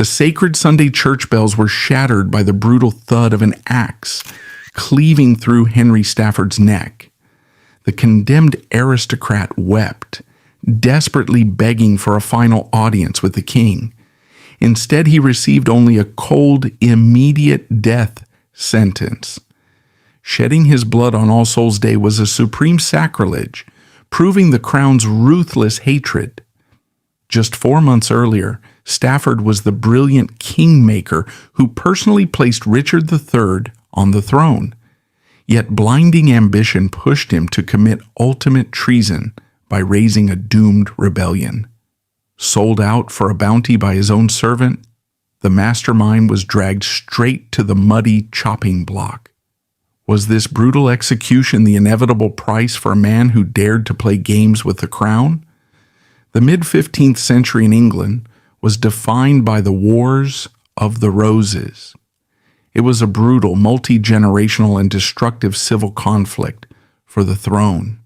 The sacred Sunday church bells were shattered by the brutal thud of an axe, cleaving through Henry Stafford's neck. The condemned aristocrat wept, desperately begging for a final audience with the king. Instead, he received only a cold, immediate death sentence. Shedding his blood on All Souls' Day was a supreme sacrilege, proving the crown's ruthless hatred. Just 4 months earlier, Stafford was the brilliant Kingmaker who personally placed Richard III on the throne. Yet blinding ambition pushed him to commit ultimate treason by raising a doomed rebellion. Sold out for a bounty by his own servant, the mastermind was dragged straight to the muddy chopping block. Was this brutal execution the inevitable price for a man who dared to play games with the crown? The mid-15th century in England was defined by the Wars of the Roses. It was a brutal, multi-generational, and destructive civil conflict for the throne.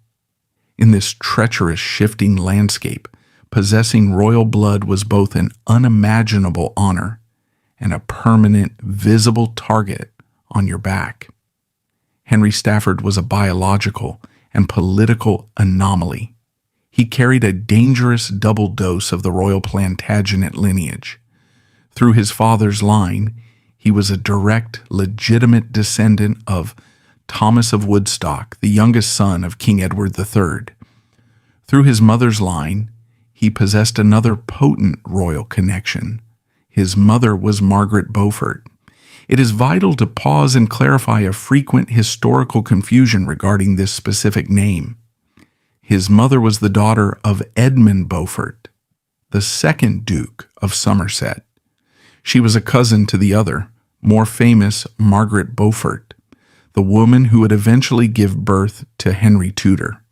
In this treacherous, shifting landscape, possessing royal blood was both an unimaginable honor and a permanent, visible target on your back. Henry Stafford was a biological and political anomaly. He carried a dangerous double dose of the royal Plantagenet lineage. Through his father's line, he was a direct, legitimate descendant of Thomas of Woodstock, the youngest son of King Edward III. Through his mother's line, he possessed another potent royal connection. His mother was Margaret Beaufort. It is vital to pause and clarify a frequent historical confusion regarding this specific name. His mother was the daughter of Edmund Beaufort, the second Duke of Somerset. She was a cousin to the other, more famous Margaret Beaufort, the woman who would eventually give birth to Henry Tudor.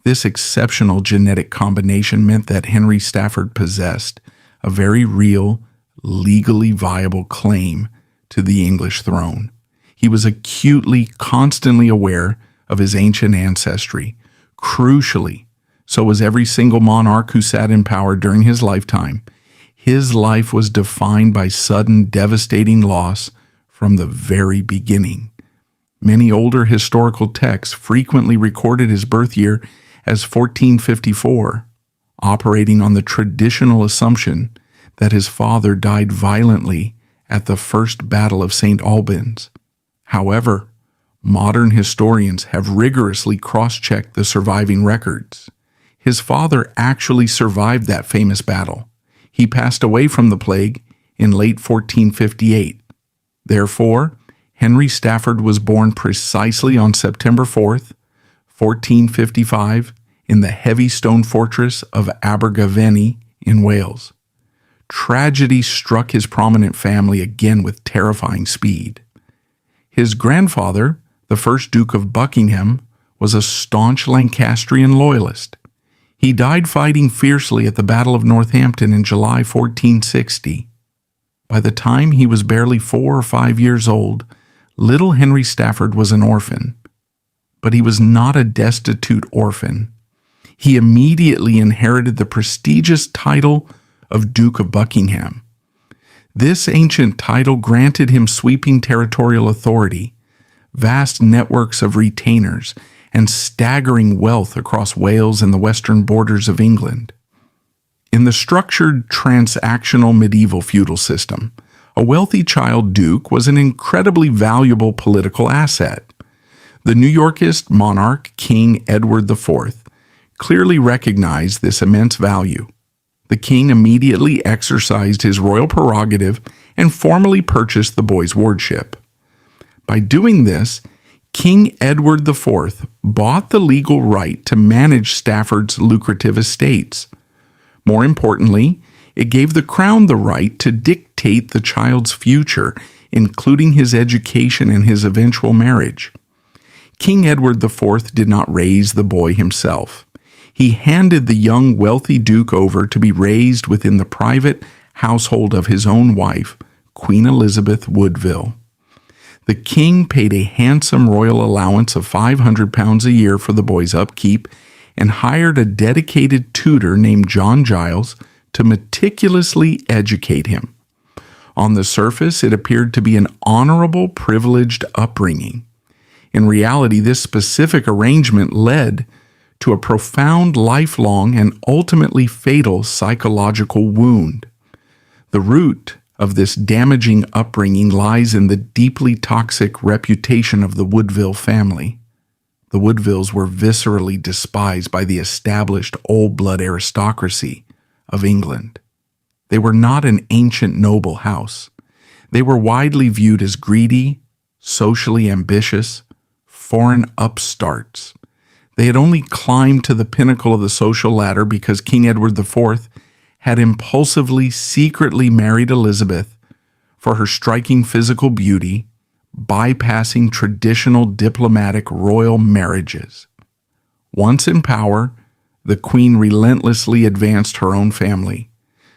This exceptional genetic combination meant that Henry Stafford possessed a very real, legally viable claim to the English throne. He was acutely, constantly aware of his ancient ancestry. Crucially, so was every single monarch who sat in power during his lifetime. His life was defined by sudden, devastating loss from the very beginning. Many older historical texts frequently recorded his birth year as 1454, operating on the traditional assumption that his father died violently at the First Battle of St. Albans. However, modern historians have rigorously cross-checked the surviving records. His father actually survived that famous battle. He passed away from the plague in late 1458. Therefore, Henry Stafford was born precisely on September 4th, 1455, in the heavy stone fortress of Abergavenny in Wales. Tragedy struck his prominent family again with terrifying speed. His grandfather, the first Duke of Buckingham, was a staunch Lancastrian loyalist. He died fighting fiercely at the Battle of Northampton in July 1460. By the time he was barely 4 or 5 years old, little Henry Stafford was an orphan. But he was not a destitute orphan. He immediately inherited the prestigious title of Duke of Buckingham. This ancient title granted him sweeping territorial authority, vast networks of retainers, and staggering wealth across Wales and the western borders of England. In the structured, transactional medieval feudal system, a wealthy child duke was an incredibly valuable political asset. The New Yorkist monarch, King Edward IV, clearly recognized this immense value. The king immediately exercised his royal prerogative and formally purchased the boy's wardship. By doing this, King Edward IV bought the legal right to manage Stafford's lucrative estates. More importantly, it gave the crown the right to dictate the child's future, including his education and his eventual marriage. King Edward IV did not raise the boy himself. He handed the young, wealthy duke over to be raised within the private household of his own wife, Queen Elizabeth Woodville. The king paid a handsome royal allowance of £500 a year for the boy's upkeep and hired a dedicated tutor named John Giles to meticulously educate him. On the surface, it appeared to be an honorable, privileged upbringing. In reality, this specific arrangement led to a profound, lifelong, and ultimately fatal psychological wound. The root of this damaging upbringing lies in the deeply toxic reputation of the Woodville family. The Woodvilles were viscerally despised by the established old-blood aristocracy of England. They were not an ancient noble house. They were widely viewed as greedy, socially ambitious, foreign upstarts. They had only climbed to the pinnacle of the social ladder because King Edward IV had impulsively, secretly married Elizabeth for her striking physical beauty, bypassing traditional diplomatic royal marriages. Once in power, the Queen relentlessly advanced her own family,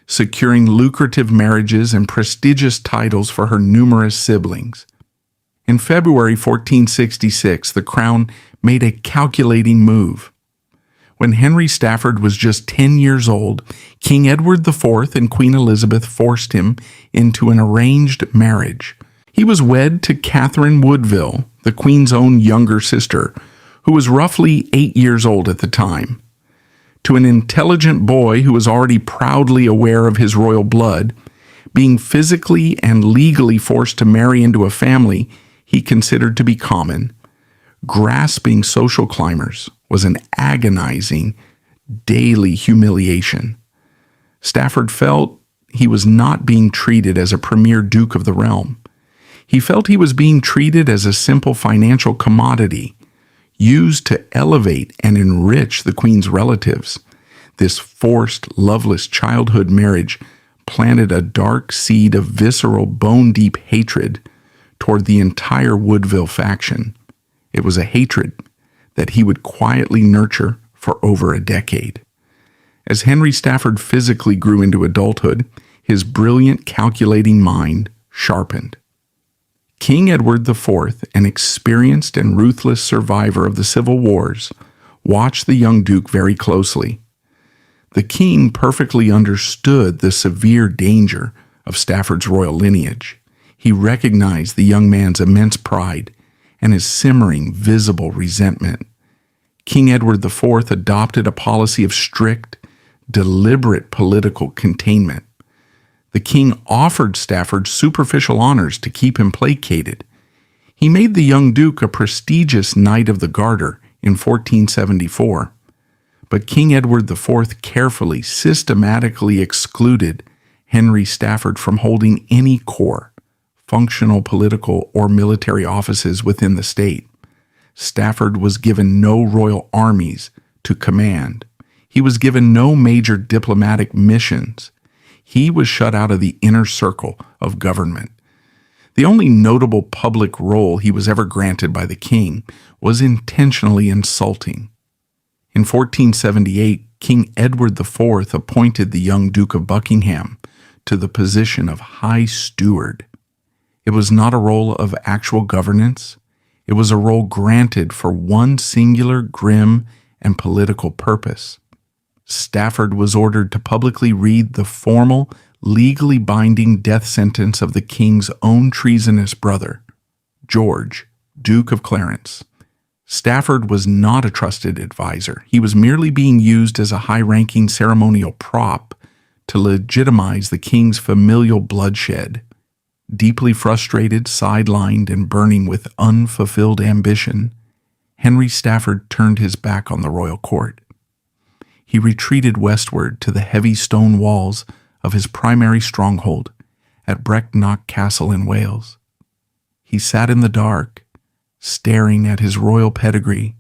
securing lucrative marriages and prestigious titles for her numerous siblings. In February 1466, the Crown made a calculating move. When Henry Stafford was just 10 years old, King Edward IV and Queen Elizabeth forced him into an arranged marriage. He was wed to Catherine Woodville, the Queen's own younger sister, who was roughly 8 years old at the time. To an intelligent boy who was already proudly aware of his royal blood, being physically and legally forced to marry into a family he considered to be common, grasping social climbers was an agonizing, daily humiliation. Stafford felt he was not being treated as a premier duke of the realm. He felt he was being treated as a simple financial commodity, used to elevate and enrich the Queen's relatives. This forced, loveless childhood marriage planted a dark seed of visceral, bone-deep hatred toward the entire Woodville faction. It was a hatred that he would quietly nurture for over a decade. As Henry Stafford physically grew into adulthood, his brilliant, calculating mind sharpened. King Edward IV, an experienced and ruthless survivor of the civil wars, watched the young duke very closely. The king perfectly understood the severe danger of Stafford's royal lineage. He recognized the young man's immense pride and his simmering, visible resentment. King Edward IV adopted a policy of strict, deliberate political containment. The king offered Stafford superficial honors to keep him placated. He made the young duke a prestigious Knight of the Garter in 1474. But King Edward IV carefully, systematically excluded Henry Stafford from holding any core, functional political or military offices within the state. Stafford was given no royal armies to command. He was given no major diplomatic missions. He was shut out of the inner circle of government. The only notable public role he was ever granted by the king was intentionally insulting. In 1478, King Edward IV appointed the young Duke of Buckingham to the position of High Steward. It was not a role of actual governance. It was a role granted for one singular, grim, and political purpose. Stafford was ordered to publicly read the formal, legally binding death sentence of the king's own treasonous brother, George, Duke of Clarence. Stafford was not a trusted advisor. He was merely being used as a high-ranking ceremonial prop to legitimize the king's familial bloodshed. Deeply frustrated, sidelined, and burning with unfulfilled ambition, Henry Stafford turned his back on the royal court. He retreated westward to the heavy stone walls of his primary stronghold at Brecknock Castle in Wales. He sat in the dark, staring at his royal pedigree,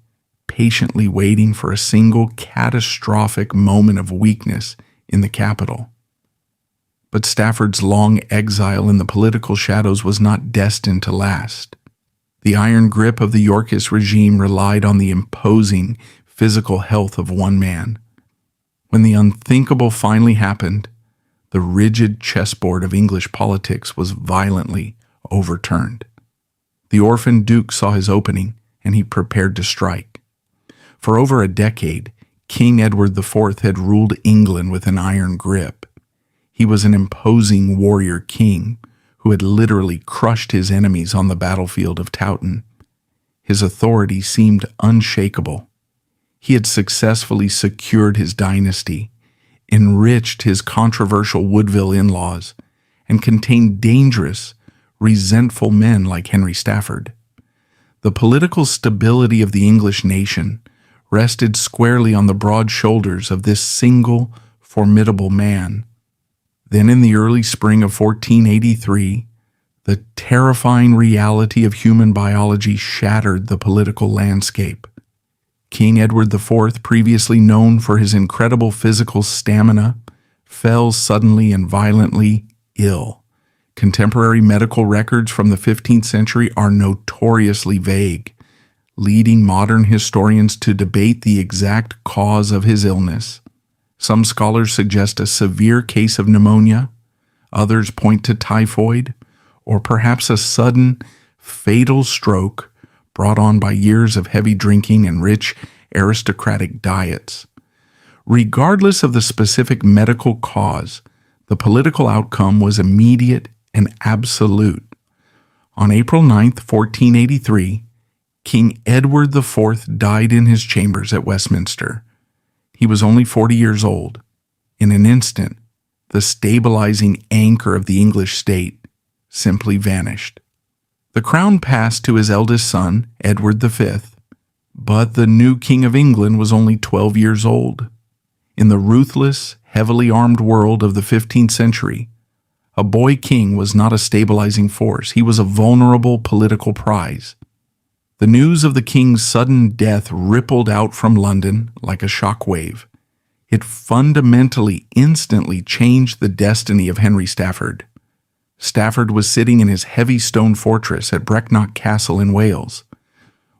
patiently waiting for a single catastrophic moment of weakness in the capital. But Stafford's long exile in the political shadows was not destined to last. The iron grip of the Yorkist regime relied on the imposing physical health of one man. When the unthinkable finally happened, the rigid chessboard of English politics was violently overturned. The orphan duke saw his opening, and he prepared to strike. For over a decade, King Edward IV had ruled England with an iron grip. He was an imposing warrior king who had literally crushed his enemies on the battlefield of Towton. His authority seemed unshakable. He had successfully secured his dynasty, enriched his controversial Woodville in-laws, and contained dangerous, resentful men like Henry Stafford. The political stability of the English nation rested squarely on the broad shoulders of this single, formidable man. Then in the early spring of 1483, the terrifying reality of human biology shattered the political landscape. King Edward IV, previously known for his incredible physical stamina, fell suddenly and violently ill. Contemporary medical records from the 15th century are notoriously vague, leading modern historians to debate the exact cause of his illness. Some scholars suggest a severe case of pneumonia, others point to typhoid, or perhaps a sudden, fatal stroke brought on by years of heavy drinking and rich aristocratic diets. Regardless of the specific medical cause, the political outcome was immediate and absolute. On April 9, 1483, King Edward IV died in his chambers at Westminster. He was only 40 years old. In an instant, the stabilizing anchor of the English state simply vanished. The crown passed to his eldest son, Edward V, but the new King of England was only 12 years old. In the ruthless, heavily armed world of the 15th century, a boy king was not a stabilizing force. He was a vulnerable political prize. The news of the king's sudden death rippled out from London like a shock wave. It fundamentally, instantly changed the destiny of Henry Stafford. Stafford was sitting in his heavy stone fortress at Brecknock Castle in Wales.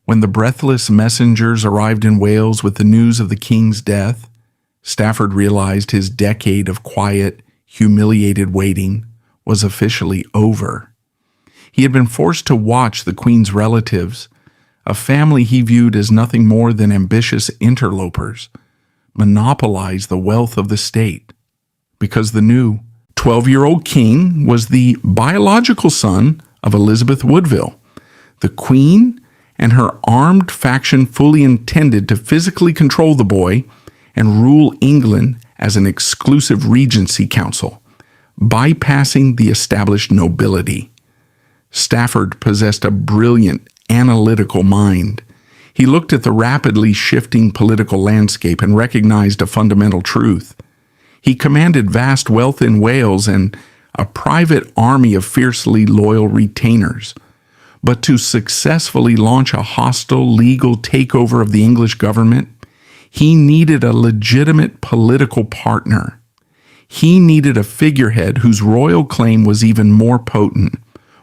When the breathless messengers arrived in Wales with the news of the king's death, Stafford realized his decade of quiet, humiliated waiting was officially over. He had been forced to watch the Queen's relatives, a family he viewed as nothing more than ambitious interlopers, monopolize the wealth of the state, because the new 12-year-old king was the biological son of Elizabeth Woodville. The Queen and her armed faction fully intended to physically control the boy and rule England as an exclusive regency council, bypassing the established nobility. Stafford possessed a brilliant, analytical mind. He looked at the rapidly shifting political landscape and recognized a fundamental truth. He commanded vast wealth in Wales and a private army of fiercely loyal retainers. But to successfully launch a hostile legal takeover of the English government, he needed a legitimate political partner. He needed a figurehead whose royal claim was even more potent,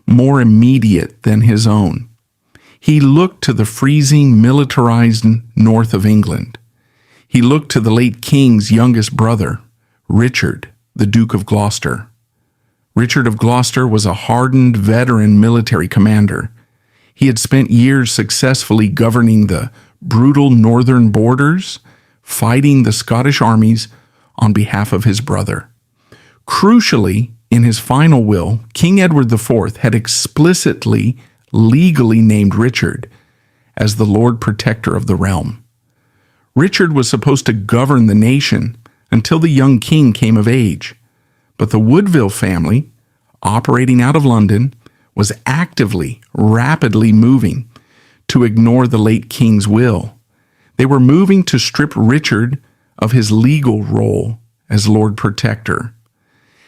more immediate than his own. He looked to the freezing, militarized north of England. He looked to the late king's youngest brother, Richard, the Duke of Gloucester. Richard of Gloucester was a hardened veteran military commander. He had spent years successfully governing the brutal northern borders, fighting the Scottish armies on behalf of his brother. Crucially, in his final will, King Edward IV had explicitly, legally named Richard as the Lord Protector of the realm. Richard was supposed to govern the nation until the young king came of age, but the Woodville family, operating out of London, was actively, rapidly moving to ignore the late king's will. They were moving to strip Richard of his legal role as Lord Protector.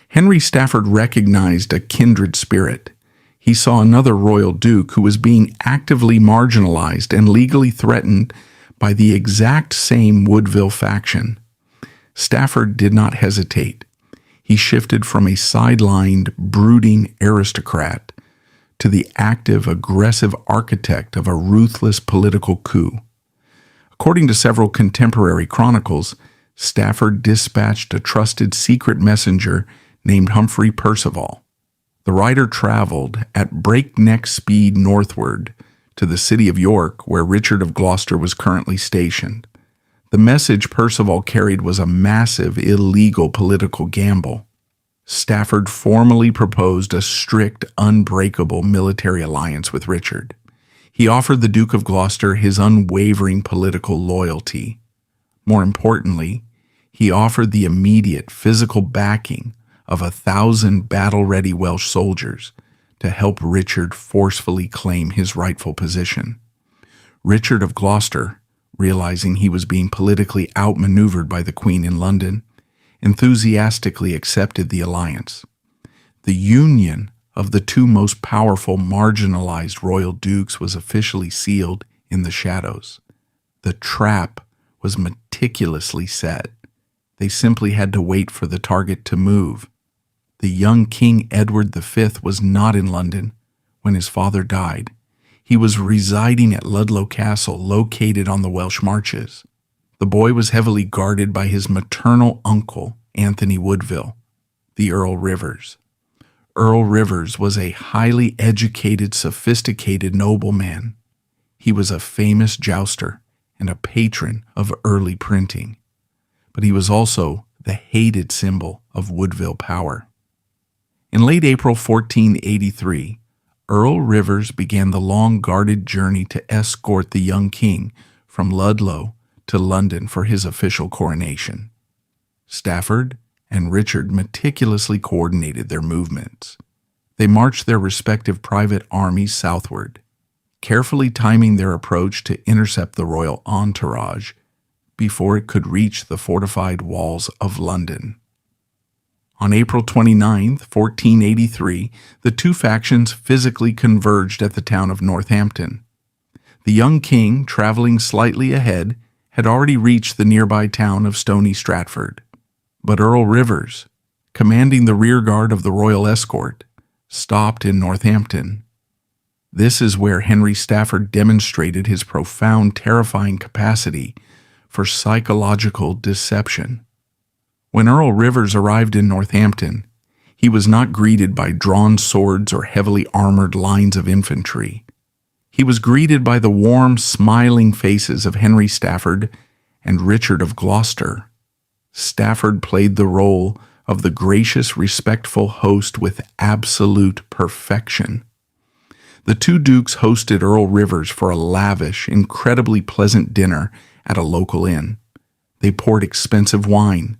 Henry Stafford recognized a kindred spirit. He saw another royal duke who was being actively marginalized and legally threatened by the exact same Woodville faction. Stafford did not hesitate. He shifted from a sidelined, brooding aristocrat to the active, aggressive architect of a ruthless political coup. According to several contemporary chronicles, Stafford dispatched a trusted secret messenger named Humphrey Perceval. The writer traveled at breakneck speed northward to the city of York, where Richard of Gloucester was currently stationed. The message Perceval carried was a massive, illegal political gamble. Stafford formally proposed a strict, unbreakable military alliance with Richard. He offered the Duke of Gloucester his unwavering political loyalty. More importantly, he offered the immediate physical backing of 1,000 battle-ready Welsh soldiers to help Richard forcefully claim his rightful position. Richard of Gloucester, realizing he was being politically outmaneuvered by the Queen in London, enthusiastically accepted the alliance. The union of the two most powerful marginalized royal dukes was officially sealed in the shadows. The trap was meticulously set. They simply had to wait for the target to move. The young King Edward V was not in London when his father died. He was residing at Ludlow Castle, located on the Welsh Marches. The boy was heavily guarded by his maternal uncle, Anthony Woodville, the Earl Rivers. Earl Rivers was a highly educated, sophisticated nobleman. He was a famous jouster and a patron of early printing, but he was also the hated symbol of Woodville power. In late April 1483, Earl Rivers began the long-guarded journey to escort the young king from Ludlow to London for his official coronation. Stafford and Richard meticulously coordinated their movements. They marched their respective private armies southward, carefully timing their approach to intercept the royal entourage before it could reach the fortified walls of London. On April 29, 1483, the two factions physically converged at the town of Northampton. The young king, traveling slightly ahead, had already reached the nearby town of Stony Stratford. But Earl Rivers, commanding the rearguard of the royal escort, stopped in Northampton. This is where Henry Stafford demonstrated his profound, terrifying capacity for psychological deception. When Earl Rivers arrived in Northampton, he was not greeted by drawn swords or heavily armored lines of infantry. He was greeted by the warm, smiling faces of Henry Stafford and Richard of Gloucester. Stafford played the role of the gracious, respectful host with absolute perfection. The two dukes hosted Earl Rivers for a lavish, incredibly pleasant dinner at a local inn. They poured expensive wine.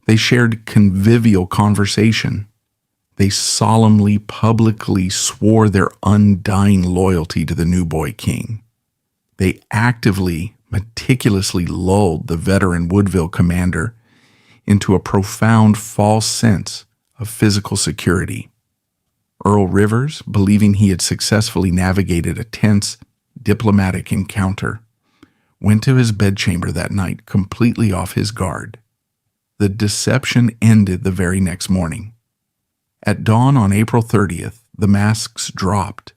They shared convivial conversation. They solemnly, publicly swore their undying loyalty to the new boy king. They actively, meticulously lulled the veteran Woodville commander into a profound false sense of physical security. Earl Rivers, believing he had successfully navigated a tense diplomatic encounter, went to his bedchamber that night completely off his guard. The deception ended the very next morning. At dawn on April 30th, the masks dropped.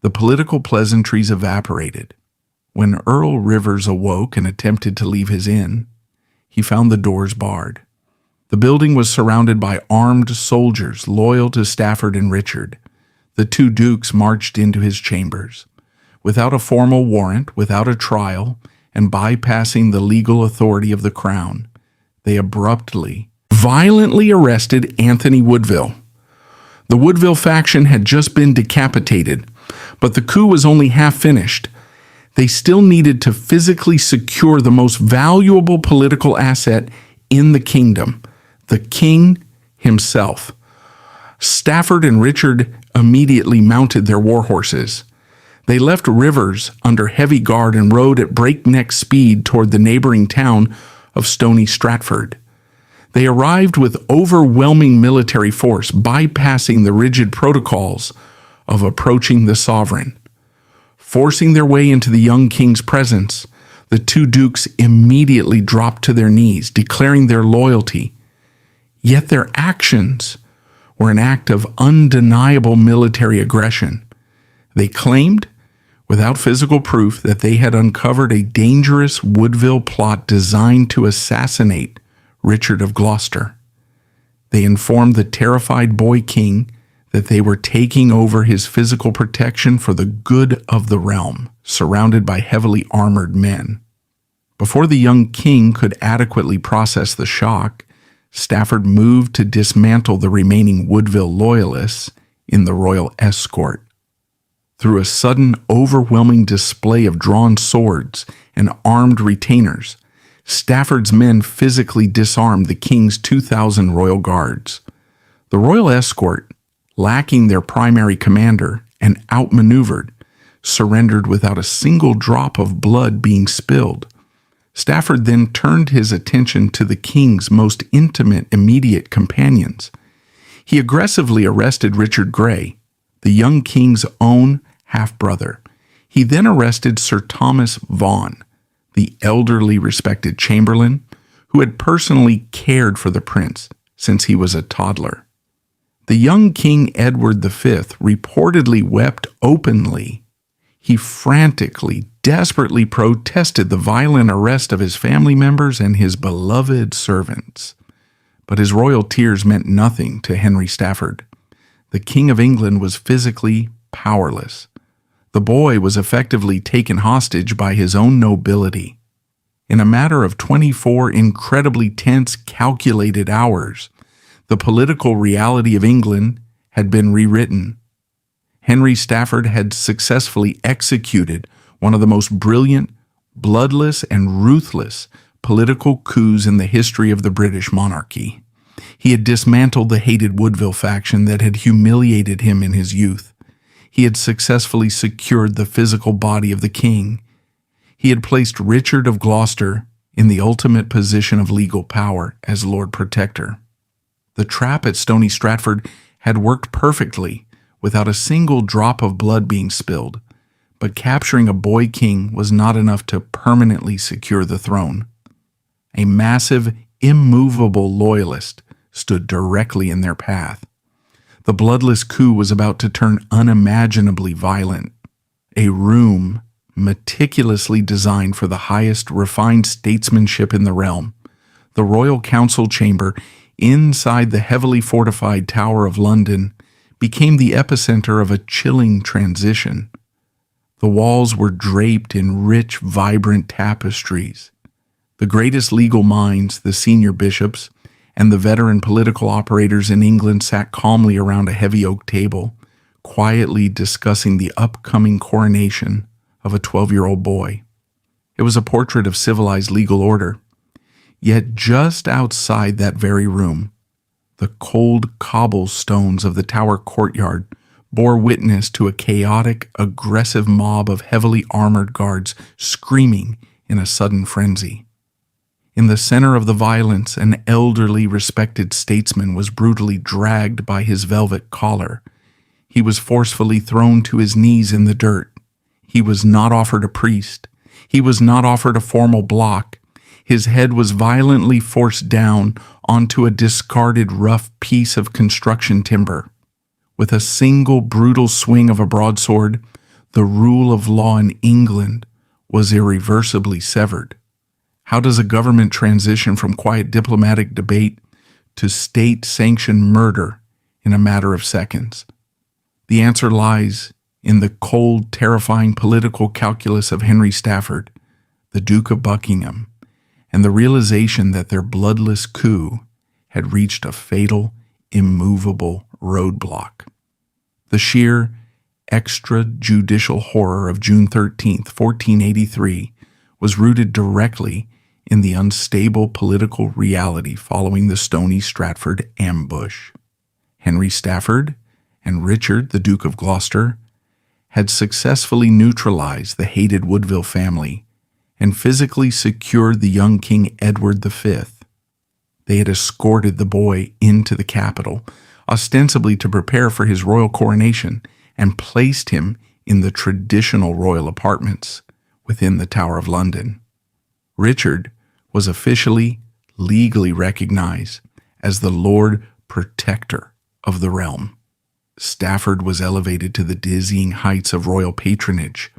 The political pleasantries evaporated. When Earl Rivers awoke and attempted to leave his inn, he found the doors barred. The building was surrounded by armed soldiers loyal to Stafford and Richard. The two dukes marched into his chambers. Without a formal warrant, without a trial, and bypassing the legal authority of the crown, they abruptly, violently arrested Anthony Woodville. The Woodville faction had just been decapitated, but the coup was only half finished. They still needed to physically secure the most valuable political asset in the kingdom, the king himself. Stafford and Richard immediately mounted their war horses. They left Rivers under heavy guard and rode at breakneck speed toward the neighboring town of Stony Stratford. They arrived with overwhelming military force, bypassing the rigid protocols of approaching the sovereign. Forcing their way into the young king's presence, the two dukes immediately dropped to their knees, declaring their loyalty. Yet their actions were an act of undeniable military aggression. They claimed, without physical proof, that they had uncovered a dangerous Woodville plot designed to assassinate Richard of Gloucester. They informed the terrified boy king that they were taking over his physical protection for the good of the realm, surrounded by heavily armored men. Before the young king could adequately process the shock, Stafford moved to dismantle the remaining Woodville loyalists in the royal escort. Through a sudden, overwhelming display of drawn swords and armed retainers, Stafford's men physically disarmed the king's 2,000 royal guards. The royal escort, lacking their primary commander and outmaneuvered, surrendered without a single drop of blood being spilled. Stafford then turned his attention to the king's most intimate, immediate companions. He aggressively arrested Richard Grey, the young king's own half-brother. He then arrested Sir Thomas Vaughan, the elderly respected chamberlain who had personally cared for the prince since he was a toddler. The young King Edward V reportedly wept openly. He frantically, desperately protested the violent arrest of his family members and his beloved servants. But his royal tears meant nothing to Henry Stafford. The King of England was physically powerless. The boy was effectively taken hostage by his own nobility. In a matter of 24 incredibly tense, calculated hours, the political reality of England had been rewritten. Henry Stafford had successfully executed one of the most brilliant, bloodless, and ruthless political coups in the history of the British monarchy. He had dismantled the hated Woodville faction that had humiliated him in his youth. He had successfully secured the physical body of the king. He had placed Richard of Gloucester in the ultimate position of legal power as Lord Protector. The trap at Stony Stratford had worked perfectly, without a single drop of blood being spilled, but capturing a boy king was not enough to permanently secure the throne. A massive, immovable loyalist stood directly in their path. The bloodless coup was about to turn unimaginably violent. A room meticulously designed for the highest refined statesmanship in the realm, the Royal Council Chamber inside the heavily fortified Tower of London, became the epicenter of a chilling transition. The walls were draped in rich, vibrant tapestries. The greatest legal minds, the senior bishops, and the veteran political operators in England sat calmly around a heavy oak table, quietly discussing the upcoming coronation of a 12-year-old boy. It was a portrait of civilized legal order. Yet just outside that very room, the cold cobblestones of the Tower courtyard bore witness to a chaotic, aggressive mob of heavily armored guards screaming in a sudden frenzy. In the center of the violence, an elderly, respected statesman was brutally dragged by his velvet collar. He was forcefully thrown to his knees in the dirt. He was not offered a priest. He was not offered a formal block. His head was violently forced down onto a discarded rough piece of construction timber. With a single brutal swing of a broadsword, the rule of law in England was irreversibly severed. How does a government transition from quiet diplomatic debate to state-sanctioned murder in a matter of seconds? The answer lies in the cold, terrifying political calculus of Henry Stafford, the Duke of Buckingham, and the realization that their bloodless coup had reached a fatal, immovable roadblock. The sheer, extrajudicial horror of June 13, 1483, was rooted directly in the unstable political reality following the Stony Stratford ambush. Henry Stafford and Richard, the Duke of Gloucester, had successfully neutralized the hated Woodville family and physically secured the young King Edward V. They had escorted the boy into the capital, ostensibly to prepare for his royal coronation, and placed him in the traditional royal apartments within the Tower of London. Richard was officially, legally recognized as the Lord Protector of the realm. Stafford was elevated to the dizzying heights of royal patronage,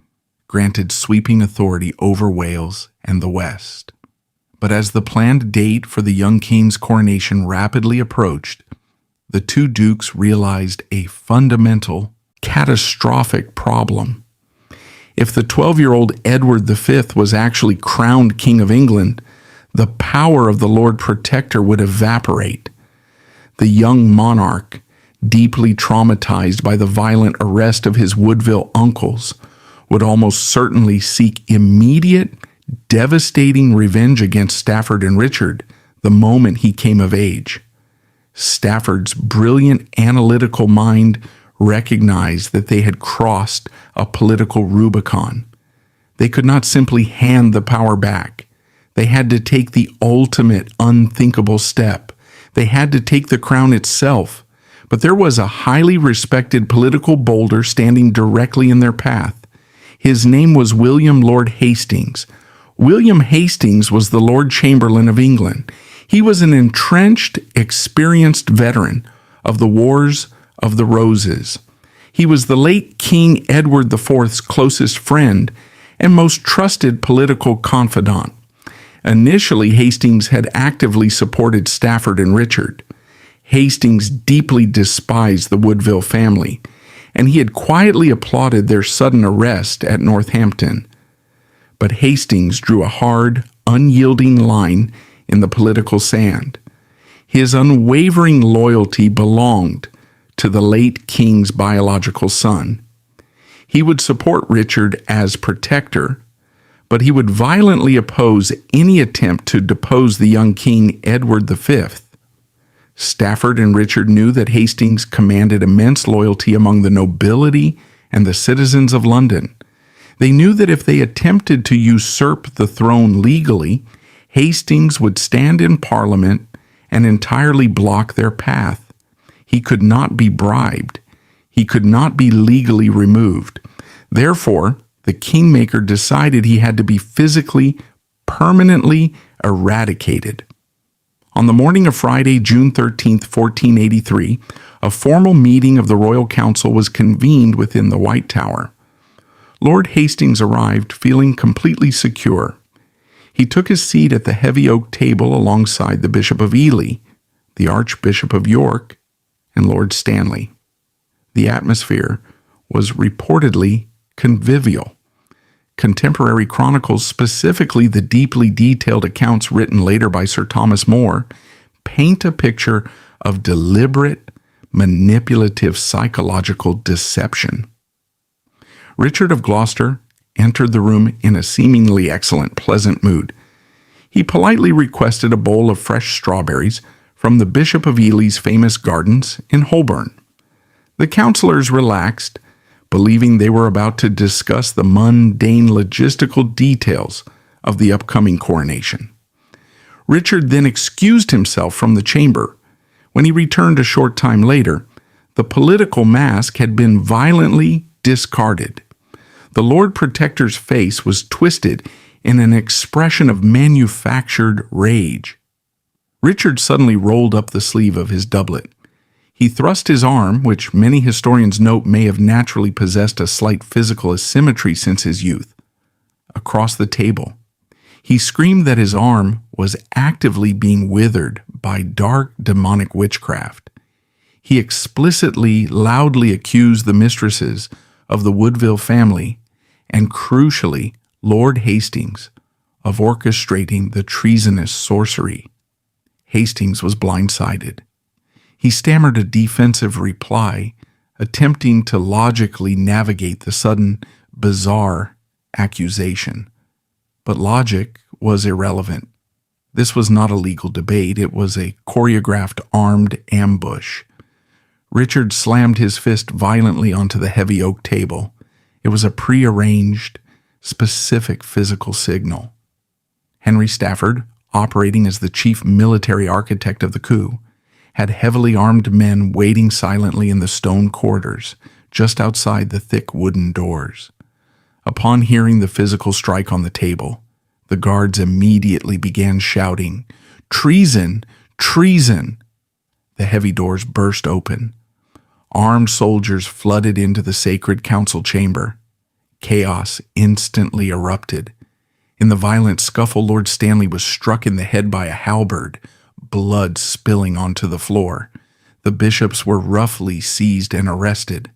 granted sweeping authority over Wales and the West. But as the planned date for the young king's coronation rapidly approached, the two dukes realized a fundamental, catastrophic problem. If the 12-year-old Edward V was actually crowned King of England, the power of the Lord Protector would evaporate. The young monarch, deeply traumatized by the violent arrest of his Woodville uncles, would almost certainly seek immediate, devastating revenge against Stafford and Richard the moment he came of age. Stafford's brilliant analytical mind recognized that they had crossed a political Rubicon. They could not simply hand the power back. They had to take the ultimate unthinkable step. They had to take the crown itself. But there was a highly respected political boulder standing directly in their path. His name was William Lord Hastings. William Hastings was the Lord Chamberlain of England. He was an entrenched, experienced veteran of the Wars of the Roses. He was the late King Edward IV's closest friend and most trusted political confidant. Initially, Hastings had actively supported Stafford and Richard. Hastings deeply despised the Woodville family, and he had quietly applauded their sudden arrest at Northampton. But Hastings drew a hard, unyielding line in the political sand. His unwavering loyalty belonged to the late king's biological son. He would support Richard as protector, but he would violently oppose any attempt to depose the young King Edward V. Stafford and Richard knew that Hastings commanded immense loyalty among the nobility and the citizens of London. They knew that if they attempted to usurp the throne legally, Hastings would stand in Parliament and entirely block their path. He could not be bribed. He could not be legally removed. Therefore, the Kingmaker decided he had to be physically, permanently eradicated. On the morning of Friday, June 13, 1483, a formal meeting of the Royal Council was convened within the White Tower. Lord Hastings arrived feeling completely secure. He took his seat at the heavy oak table alongside the Bishop of Ely, the Archbishop of York, and Lord Stanley. The atmosphere was reportedly convivial. Contemporary chronicles, specifically the deeply detailed accounts written later by Sir Thomas More, paint a picture of deliberate, manipulative psychological deception. Richard of Gloucester entered the room in a seemingly excellent, pleasant mood. He politely requested a bowl of fresh strawberries from the Bishop of Ely's famous gardens in Holborn. The councillors relaxed, believing they were about to discuss the mundane logistical details of the upcoming coronation. Richard then excused himself from the chamber. When he returned a short time later, the political mask had been violently discarded. The Lord Protector's face was twisted in an expression of manufactured rage. Richard suddenly rolled up the sleeve of his doublet. He thrust his arm, which many historians note may have naturally possessed a slight physical asymmetry since his youth, across the table. He screamed that his arm was actively being withered by dark demonic witchcraft. He explicitly, loudly accused the mistresses of the Woodville family, and crucially, Lord Hastings, of orchestrating the treasonous sorcery. Hastings was blindsided. He stammered a defensive reply, attempting to logically navigate the sudden, bizarre accusation. But logic was irrelevant. This was not a legal debate. It was a choreographed armed ambush. Richard slammed his fist violently onto the heavy oak table. It was a prearranged, specific physical signal. Henry Stafford, operating as the chief military architect of the coup, had heavily armed men waiting silently in the stone corridors, just outside the thick wooden doors. Upon hearing the physical strike on the table, the guards immediately began shouting, "Treason! Treason!" The heavy doors burst open. Armed soldiers flooded into the sacred council chamber. Chaos instantly erupted. In the violent scuffle, Lord Stanley was struck in the head by a halberd, blood spilling onto the floor. The bishops were roughly seized and arrested.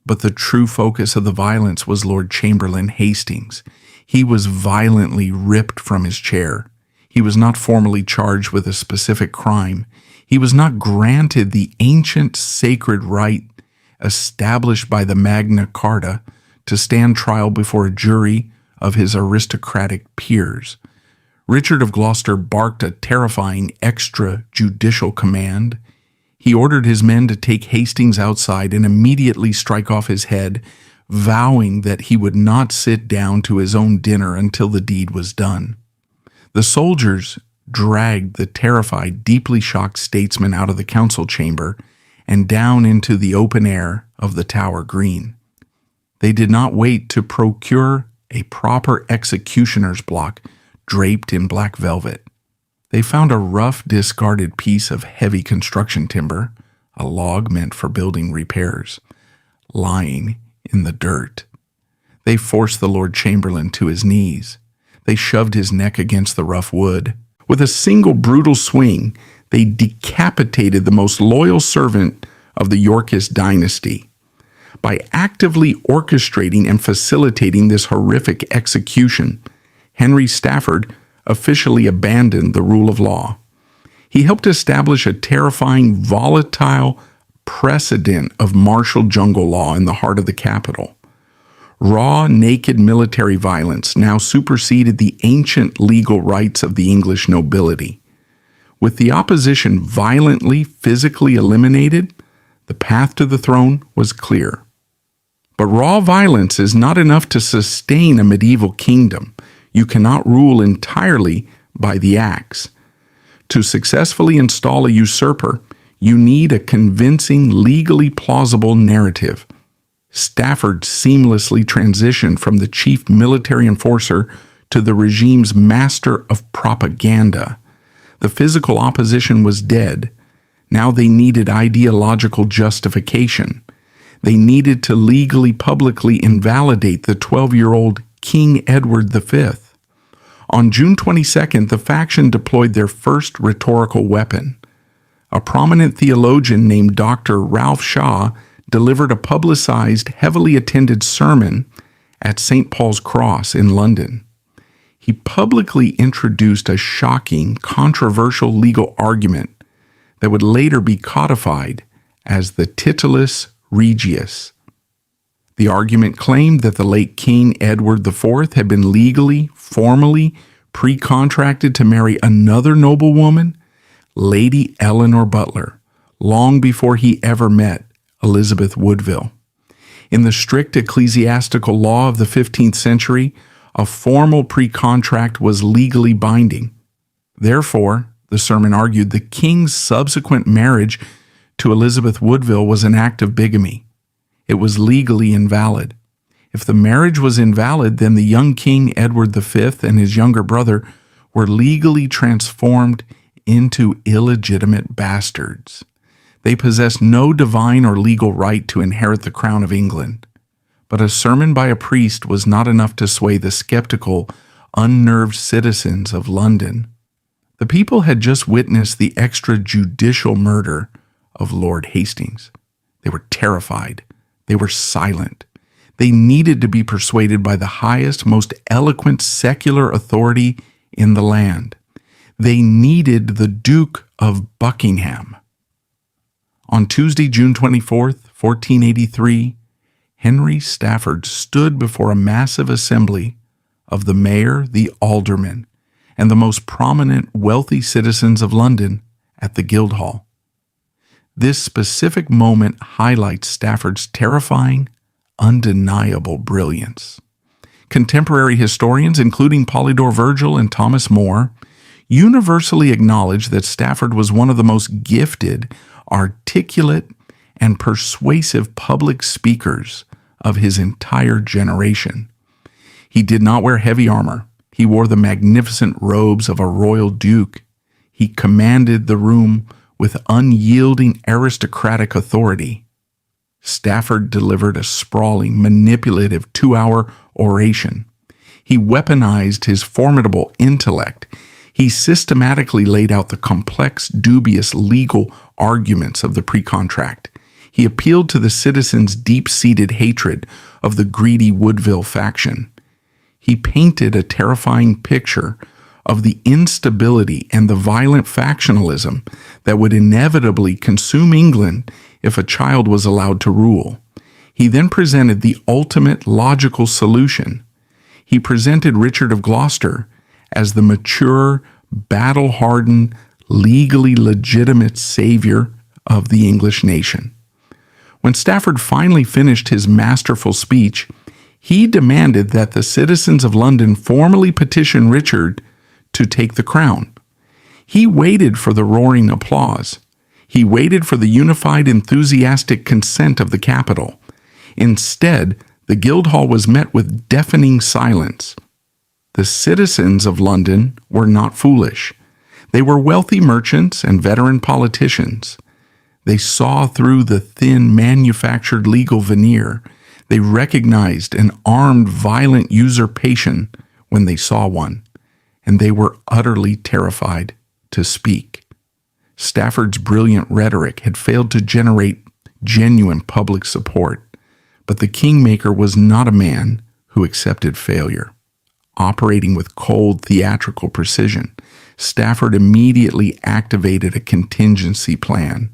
But the true focus of the violence was Lord Chamberlain Hastings. He was violently ripped from his chair. He was not formally charged with a specific crime. He was not granted the ancient sacred right established by the Magna Carta to stand trial before a jury of his aristocratic peers. Richard of Gloucester barked a terrifying extrajudicial command. He ordered his men to take Hastings outside and immediately strike off his head, vowing that he would not sit down to his own dinner until the deed was done. The soldiers dragged the terrified, deeply shocked statesman out of the council chamber and down into the open air of the Tower Green. They did not wait to procure a proper executioner's block draped in black velvet. They found a rough, discarded piece of heavy construction timber, a log meant for building repairs, lying in the dirt. They forced the Lord Chamberlain to his knees. They shoved his neck against the rough wood. With a single brutal swing, they decapitated the most loyal servant of the Yorkist dynasty. By actively orchestrating and facilitating this horrific execution, Henry Stafford officially abandoned the rule of law. He helped establish a terrifying, volatile precedent of martial jungle law in the heart of the capital. Raw, naked military violence now superseded the ancient legal rights of the English nobility. With the opposition violently, physically eliminated, the path to the throne was clear. But raw violence is not enough to sustain a medieval kingdom. You cannot rule entirely by the axe. To successfully install a usurper, you need a convincing, legally plausible narrative. Stafford seamlessly transitioned from the chief military enforcer to the regime's master of propaganda. The physical opposition was dead. Now they needed ideological justification. They needed to legally, publicly invalidate the 12-year-old King Edward V. On June 22nd, the faction deployed their first rhetorical weapon. A prominent theologian named Dr. Ralph Shaw delivered a publicized, heavily attended sermon at St. Paul's Cross in London. He publicly introduced a shocking, controversial legal argument that would later be codified as the Titulus Regius. The argument claimed that the late King Edward IV had been legally, formally, pre-contracted to marry another noblewoman, Lady Eleanor Butler, long before he ever met Elizabeth Woodville. In the strict ecclesiastical law of the 15th century, a formal pre-contract was legally binding. Therefore, the sermon argued, the king's subsequent marriage to Elizabeth Woodville was an act of bigamy. It was legally invalid. If the marriage was invalid, then the young King Edward V and his younger brother were legally transformed into illegitimate bastards. They possessed no divine or legal right to inherit the crown of England. But a sermon by a priest was not enough to sway the skeptical, unnerved citizens of London. The people had just witnessed the extrajudicial murder of Lord Hastings. They were terrified. They were silent. They needed to be persuaded by the highest, most eloquent secular authority in the land. They needed the Duke of Buckingham. On Tuesday, June 24th, 1483, Henry Stafford stood before a massive assembly of the mayor, the aldermen, and the most prominent wealthy citizens of London at the Guildhall. This specific moment highlights Stafford's terrifying, undeniable brilliance. Contemporary historians, including Polydore Vergil and Thomas More, universally acknowledge that Stafford was one of the most gifted, articulate, and persuasive public speakers of his entire generation. He did not wear heavy armor. He wore the magnificent robes of a royal duke. He commanded the room with unyielding aristocratic authority. Stafford delivered a sprawling, manipulative 2-hour oration. He weaponized his formidable intellect. He systematically laid out the complex, dubious legal arguments of the pre-contract. He appealed to the citizens' deep-seated hatred of the greedy Woodville faction. He painted a terrifying picture of the instability and the violent factionalism that would inevitably consume England if a child was allowed to rule. He then presented the ultimate logical solution. He presented Richard of Gloucester as the mature, battle-hardened, legally legitimate savior of the English nation. When Stafford finally finished his masterful speech, he demanded that the citizens of London formally petition Richard to take the crown. He waited for the roaring applause. He waited for the unified, enthusiastic consent of the capital. Instead, the Guildhall was met with deafening silence. The citizens of London were not foolish. They were wealthy merchants and veteran politicians. They saw through the thin, manufactured legal veneer. They recognized an armed, violent usurpation when they saw one, and they were utterly terrified to speak. Stafford's brilliant rhetoric had failed to generate genuine public support, but the Kingmaker was not a man who accepted failure. Operating with cold, theatrical precision, Stafford immediately activated a contingency plan.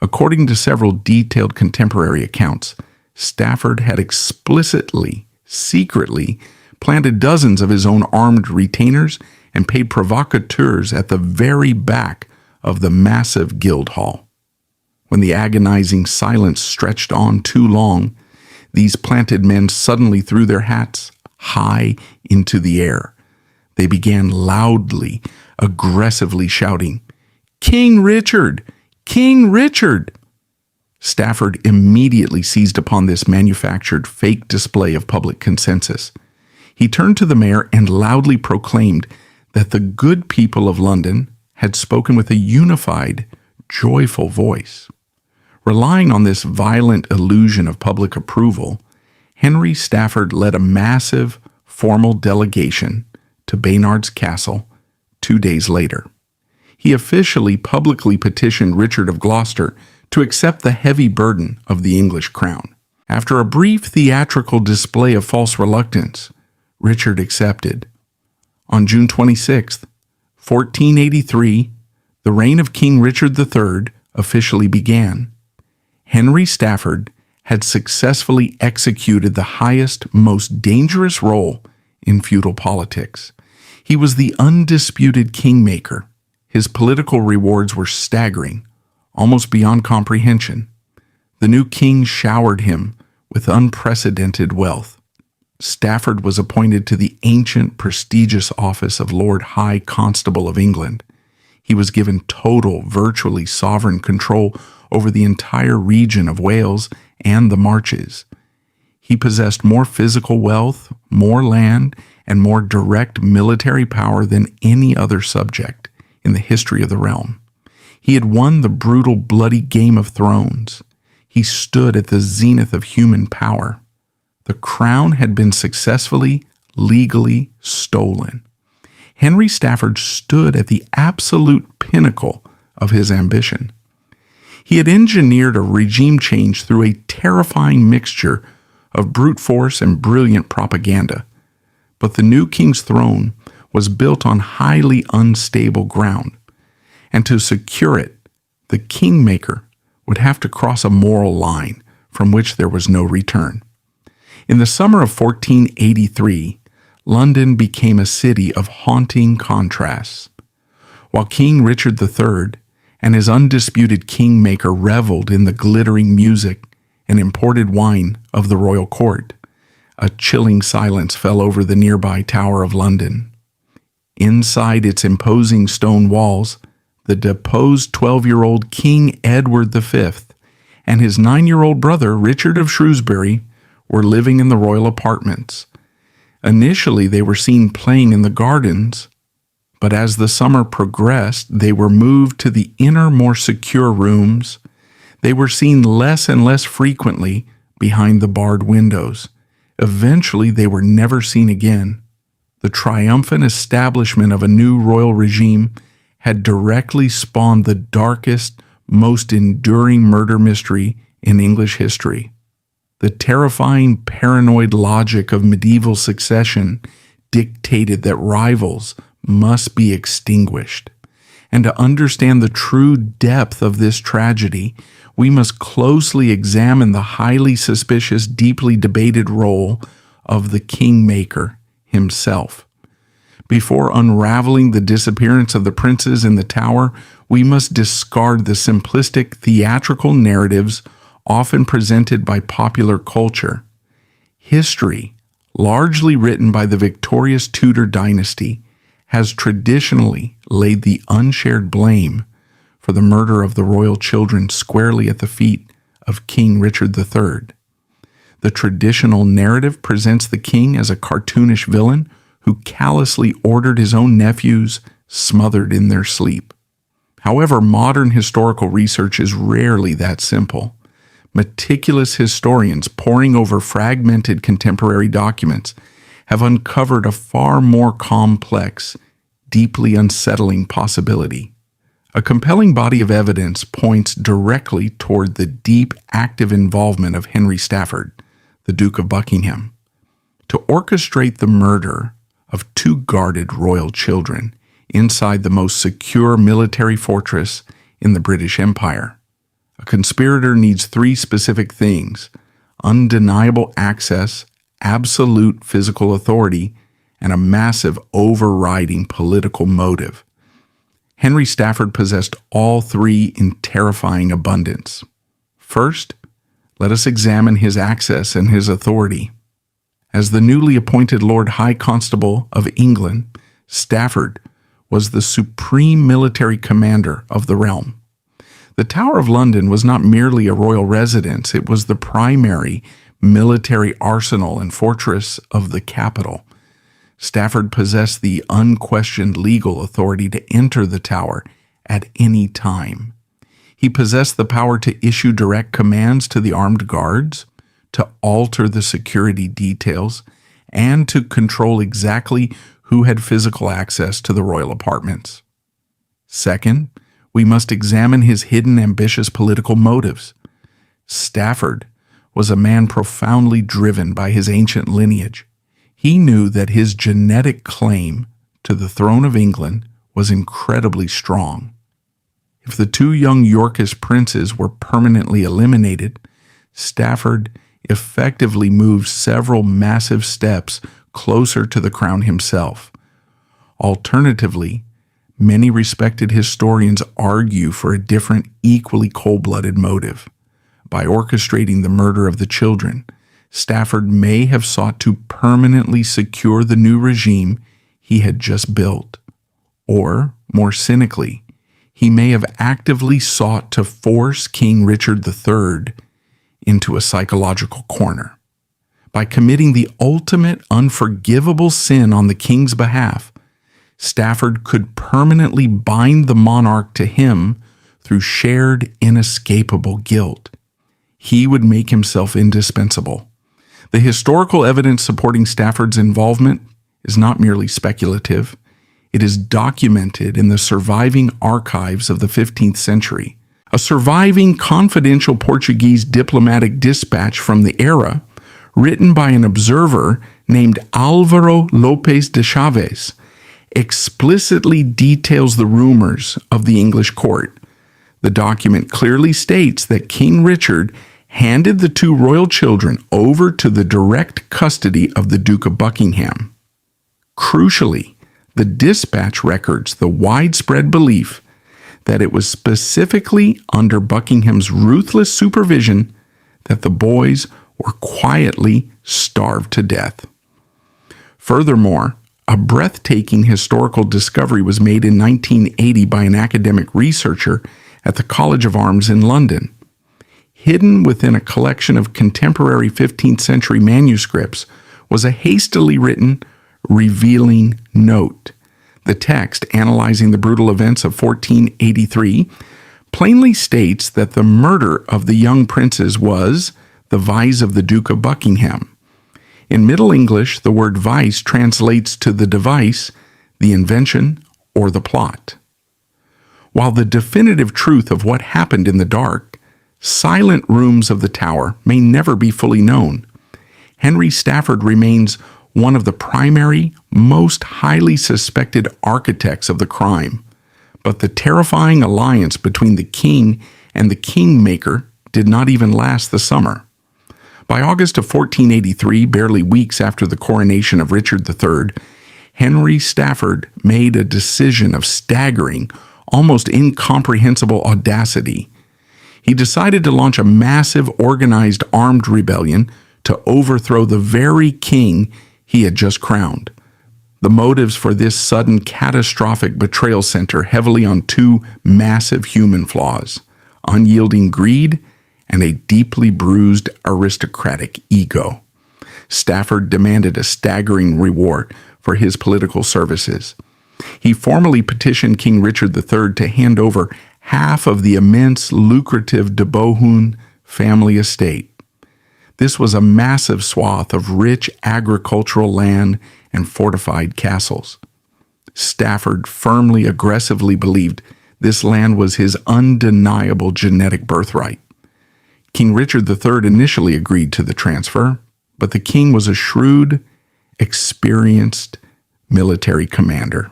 According to several detailed contemporary accounts, Stafford had explicitly, secretly, planted dozens of his own armed retainers and paid provocateurs at the very back of the massive Guildhall. When the agonizing silence stretched on too long, these planted men suddenly threw their hats high into the air. They began loudly, aggressively shouting, "King Richard! King Richard!" Stafford immediately seized upon this manufactured fake display of public consensus. He turned to the mayor and loudly proclaimed that the good people of London had spoken with a unified, joyful voice. Relying on this violent illusion of public approval, Henry Stafford led a massive, formal delegation to Baynard's Castle 2 days later. He officially publicly petitioned Richard of Gloucester to accept the heavy burden of the English crown. After a brief theatrical display of false reluctance, Richard accepted. On June 26, 1483, the reign of King Richard III officially began. Henry Stafford had successfully executed the highest, most dangerous role in feudal politics. He was the undisputed kingmaker. His political rewards were staggering, almost beyond comprehension. The new king showered him with unprecedented wealth. Stafford was appointed to the ancient, prestigious office of Lord High Constable of England. He was given total, virtually sovereign control over the entire region of Wales and the Marches. He possessed more physical wealth, more land, and more direct military power than any other subject in the history of the realm. He had won the brutal, bloody Game of Thrones. He stood at the zenith of human power. The crown had been successfully, legally stolen. Henry Stafford stood at the absolute pinnacle of his ambition. He had engineered a regime change through a terrifying mixture of brute force and brilliant propaganda. But the new king's throne was built on highly unstable ground, and to secure it, the Kingmaker would have to cross a moral line from which there was no return. In the summer of 1483, London became a city of haunting contrasts. While King Richard III and his undisputed Kingmaker reveled in the glittering music and imported wine of the royal court, a chilling silence fell over the nearby Tower of London. Inside its imposing stone walls, the deposed 12-year-old King Edward V and his 9-year-old brother Richard of Shrewsbury were living in the royal apartments. Initially, they were seen playing in the gardens, but as the summer progressed, they were moved to the inner, more secure rooms. They were seen less and less frequently behind the barred windows. Eventually, they were never seen again. The triumphant establishment of a new royal regime had directly spawned the darkest, most enduring murder mystery in English history. The terrifying, paranoid logic of medieval succession dictated that rivals must be extinguished. And to understand the true depth of this tragedy, we must closely examine the highly suspicious, deeply debated role of the Kingmaker himself. Before unraveling the disappearance of the princes in the Tower, we must discard the simplistic theatrical narratives often presented by popular culture. History, largely written by the victorious Tudor dynasty, has traditionally laid the unshared blame for the murder of the royal children squarely at the feet of King Richard III. The traditional narrative presents the king as a cartoonish villain who callously ordered his own nephews smothered in their sleep. However, modern historical research is rarely that simple. Meticulous historians poring over fragmented contemporary documents have uncovered a far more complex, deeply unsettling possibility. A compelling body of evidence points directly toward the deep, active involvement of Henry Stafford, the Duke of Buckingham, to orchestrate the murder of two guarded royal children inside the most secure military fortress in the British Empire. A conspirator needs three specific things: undeniable access, absolute physical authority, and a massive overriding political motive. Henry Stafford possessed all three in terrifying abundance. First, let us examine his access and his authority. As the newly appointed Lord High Constable of England, Stafford was the supreme military commander of the realm. The Tower of London was not merely a royal residence, it was the primary military arsenal and fortress of the capital. Stafford possessed the unquestioned legal authority to enter the tower at any time. He possessed the power to issue direct commands to the armed guards, to alter the security details, and to control exactly who had physical access to the royal apartments. Second, we must examine his hidden ambitious political motives. Stafford was a man profoundly driven by his ancient lineage. He knew that his genetic claim to the throne of England was incredibly strong. If the two young Yorkist princes were permanently eliminated, Stafford effectively moved several massive steps closer to the crown himself. Alternatively, many respected historians argue for a different, equally cold-blooded motive. By orchestrating the murder of the children, Stafford may have sought to permanently secure the new regime he had just built. Or, more cynically, he may have actively sought to force King Richard III into a psychological corner. By committing the ultimate unforgivable sin on the king's behalf, Stafford could permanently bind the monarch to him through shared, inescapable guilt. He would make himself indispensable. The historical evidence supporting Stafford's involvement is not merely speculative. It is documented in the surviving archives of the 15th century. A surviving confidential Portuguese diplomatic dispatch from the era, written by an observer named Álvaro Lopes de Chaves, explicitly details the rumors of the English court. The document clearly states that King Richard handed the two royal children over to the direct custody of the Duke of Buckingham. Crucially, the dispatch records the widespread belief that it was specifically under Buckingham's ruthless supervision that the boys were quietly starved to death. Furthermore, a breathtaking historical discovery was made in 1980 by an academic researcher at the College of Arms in London. Hidden within a collection of contemporary 15th century manuscripts was a hastily written, revealing note. The text, analyzing the brutal events of 1483, plainly states that the murder of the young princes was the vice of the Duke of Buckingham. In Middle English, the word vice translates to the device, the invention, or the plot. While the definitive truth of what happened in the dark, silent rooms of the Tower may never be fully known, Henry Stafford remains one of the primary, most highly suspected architects of the crime. But the terrifying alliance between the king and the Kingmaker did not even last the summer. By August of 1483, barely weeks after the coronation of Richard III, Henry Stafford made a decision of staggering, almost incomprehensible audacity. He decided to launch a massive organized armed rebellion to overthrow the very king he had just crowned. The motives for this sudden catastrophic betrayal center heavily on two massive human flaws: unyielding greed and a deeply bruised aristocratic ego. Stafford demanded a staggering reward for his political services. He formally petitioned King Richard III to hand over half of the immense, lucrative de Bohun family estate. This was a massive swath of rich agricultural land and fortified castles. Stafford firmly, aggressively believed this land was his undeniable genetic birthright. King Richard III initially agreed to the transfer, but the king was a shrewd, experienced military commander.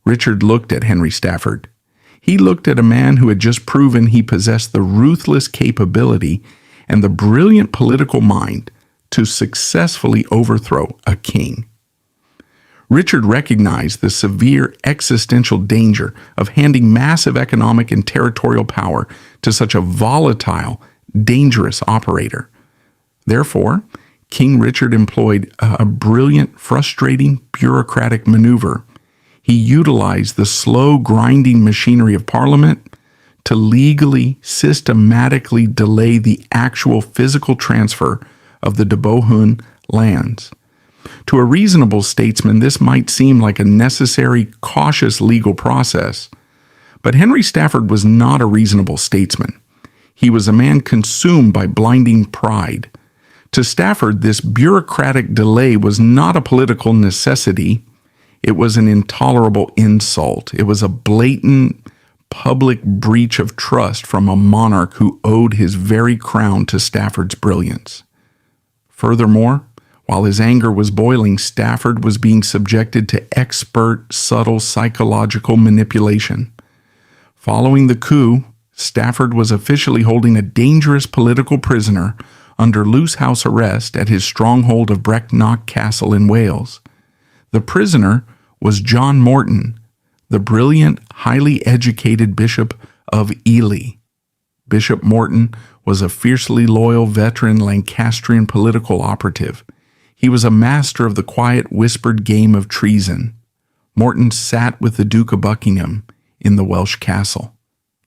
Richard looked at Henry Stafford. He looked at a man who had just proven he possessed the ruthless capability and the brilliant political mind to successfully overthrow a king. Richard recognized the severe existential danger of handing massive economic and territorial power to such a volatile, dangerous operator. Therefore, King Richard employed a brilliant, frustrating, bureaucratic maneuver. He utilized the slow, grinding machinery of Parliament to legally, systematically delay the actual physical transfer of the de Bohun lands. To a reasonable statesman, this might seem like a necessary, cautious legal process. But Henry Stafford was not a reasonable statesman. He was a man consumed by blinding pride. To Stafford, this bureaucratic delay was not a political necessity. It was an intolerable insult. It was a blatant, public breach of trust from a monarch who owed his very crown to Stafford's brilliance. Furthermore, while his anger was boiling, Stafford was being subjected to expert, subtle psychological manipulation. Following the coup, Stafford was officially holding a dangerous political prisoner under loose house arrest at his stronghold of Brecknock Castle in Wales. The prisoner was John Morton, the brilliant, highly educated Bishop of Ely. Bishop Morton was a fiercely loyal veteran Lancastrian political operative. He was a master of the quiet, whispered game of treason. Morton sat with the Duke of Buckingham in the Welsh castle.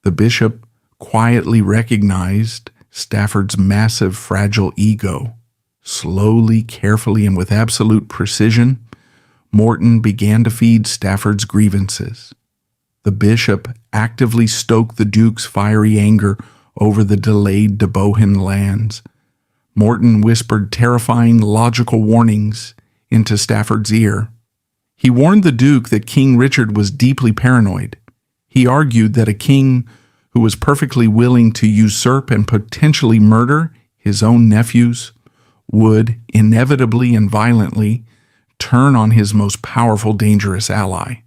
The bishop quietly recognized Stafford's massive, fragile ego. Slowly, carefully, and with absolute precision, Morton began to feed Stafford's grievances. The bishop actively stoked the Duke's fiery anger over the delayed de Bohun lands. Morton whispered terrifying, logical warnings into Stafford's ear. He warned the Duke that King Richard was deeply paranoid. He argued that a king who was perfectly willing to usurp and potentially murder his own nephews would inevitably and violently turn on his most powerful, dangerous ally.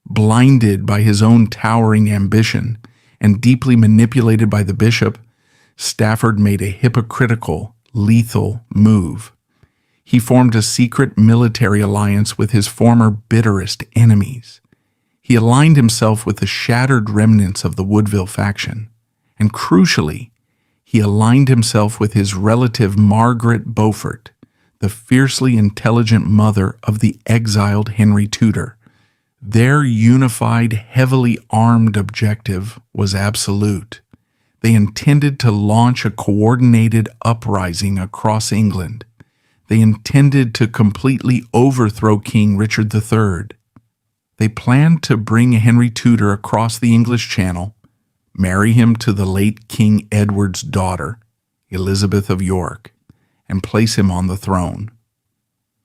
Blinded by his own towering ambition and deeply manipulated by the bishop, Stafford made a hypocritical, lethal move. He formed a secret military alliance with his former bitterest enemies. He aligned himself with the shattered remnants of the Woodville faction, and crucially, he aligned himself with his relative Margaret Beaufort, the fiercely intelligent mother of the exiled Henry Tudor. Their unified, heavily armed objective was absolute. They intended to launch a coordinated uprising across England. They intended to completely overthrow King Richard III. They planned to bring Henry Tudor across the English Channel, marry him to the late King Edward's daughter, Elizabeth of York, and place him on the throne.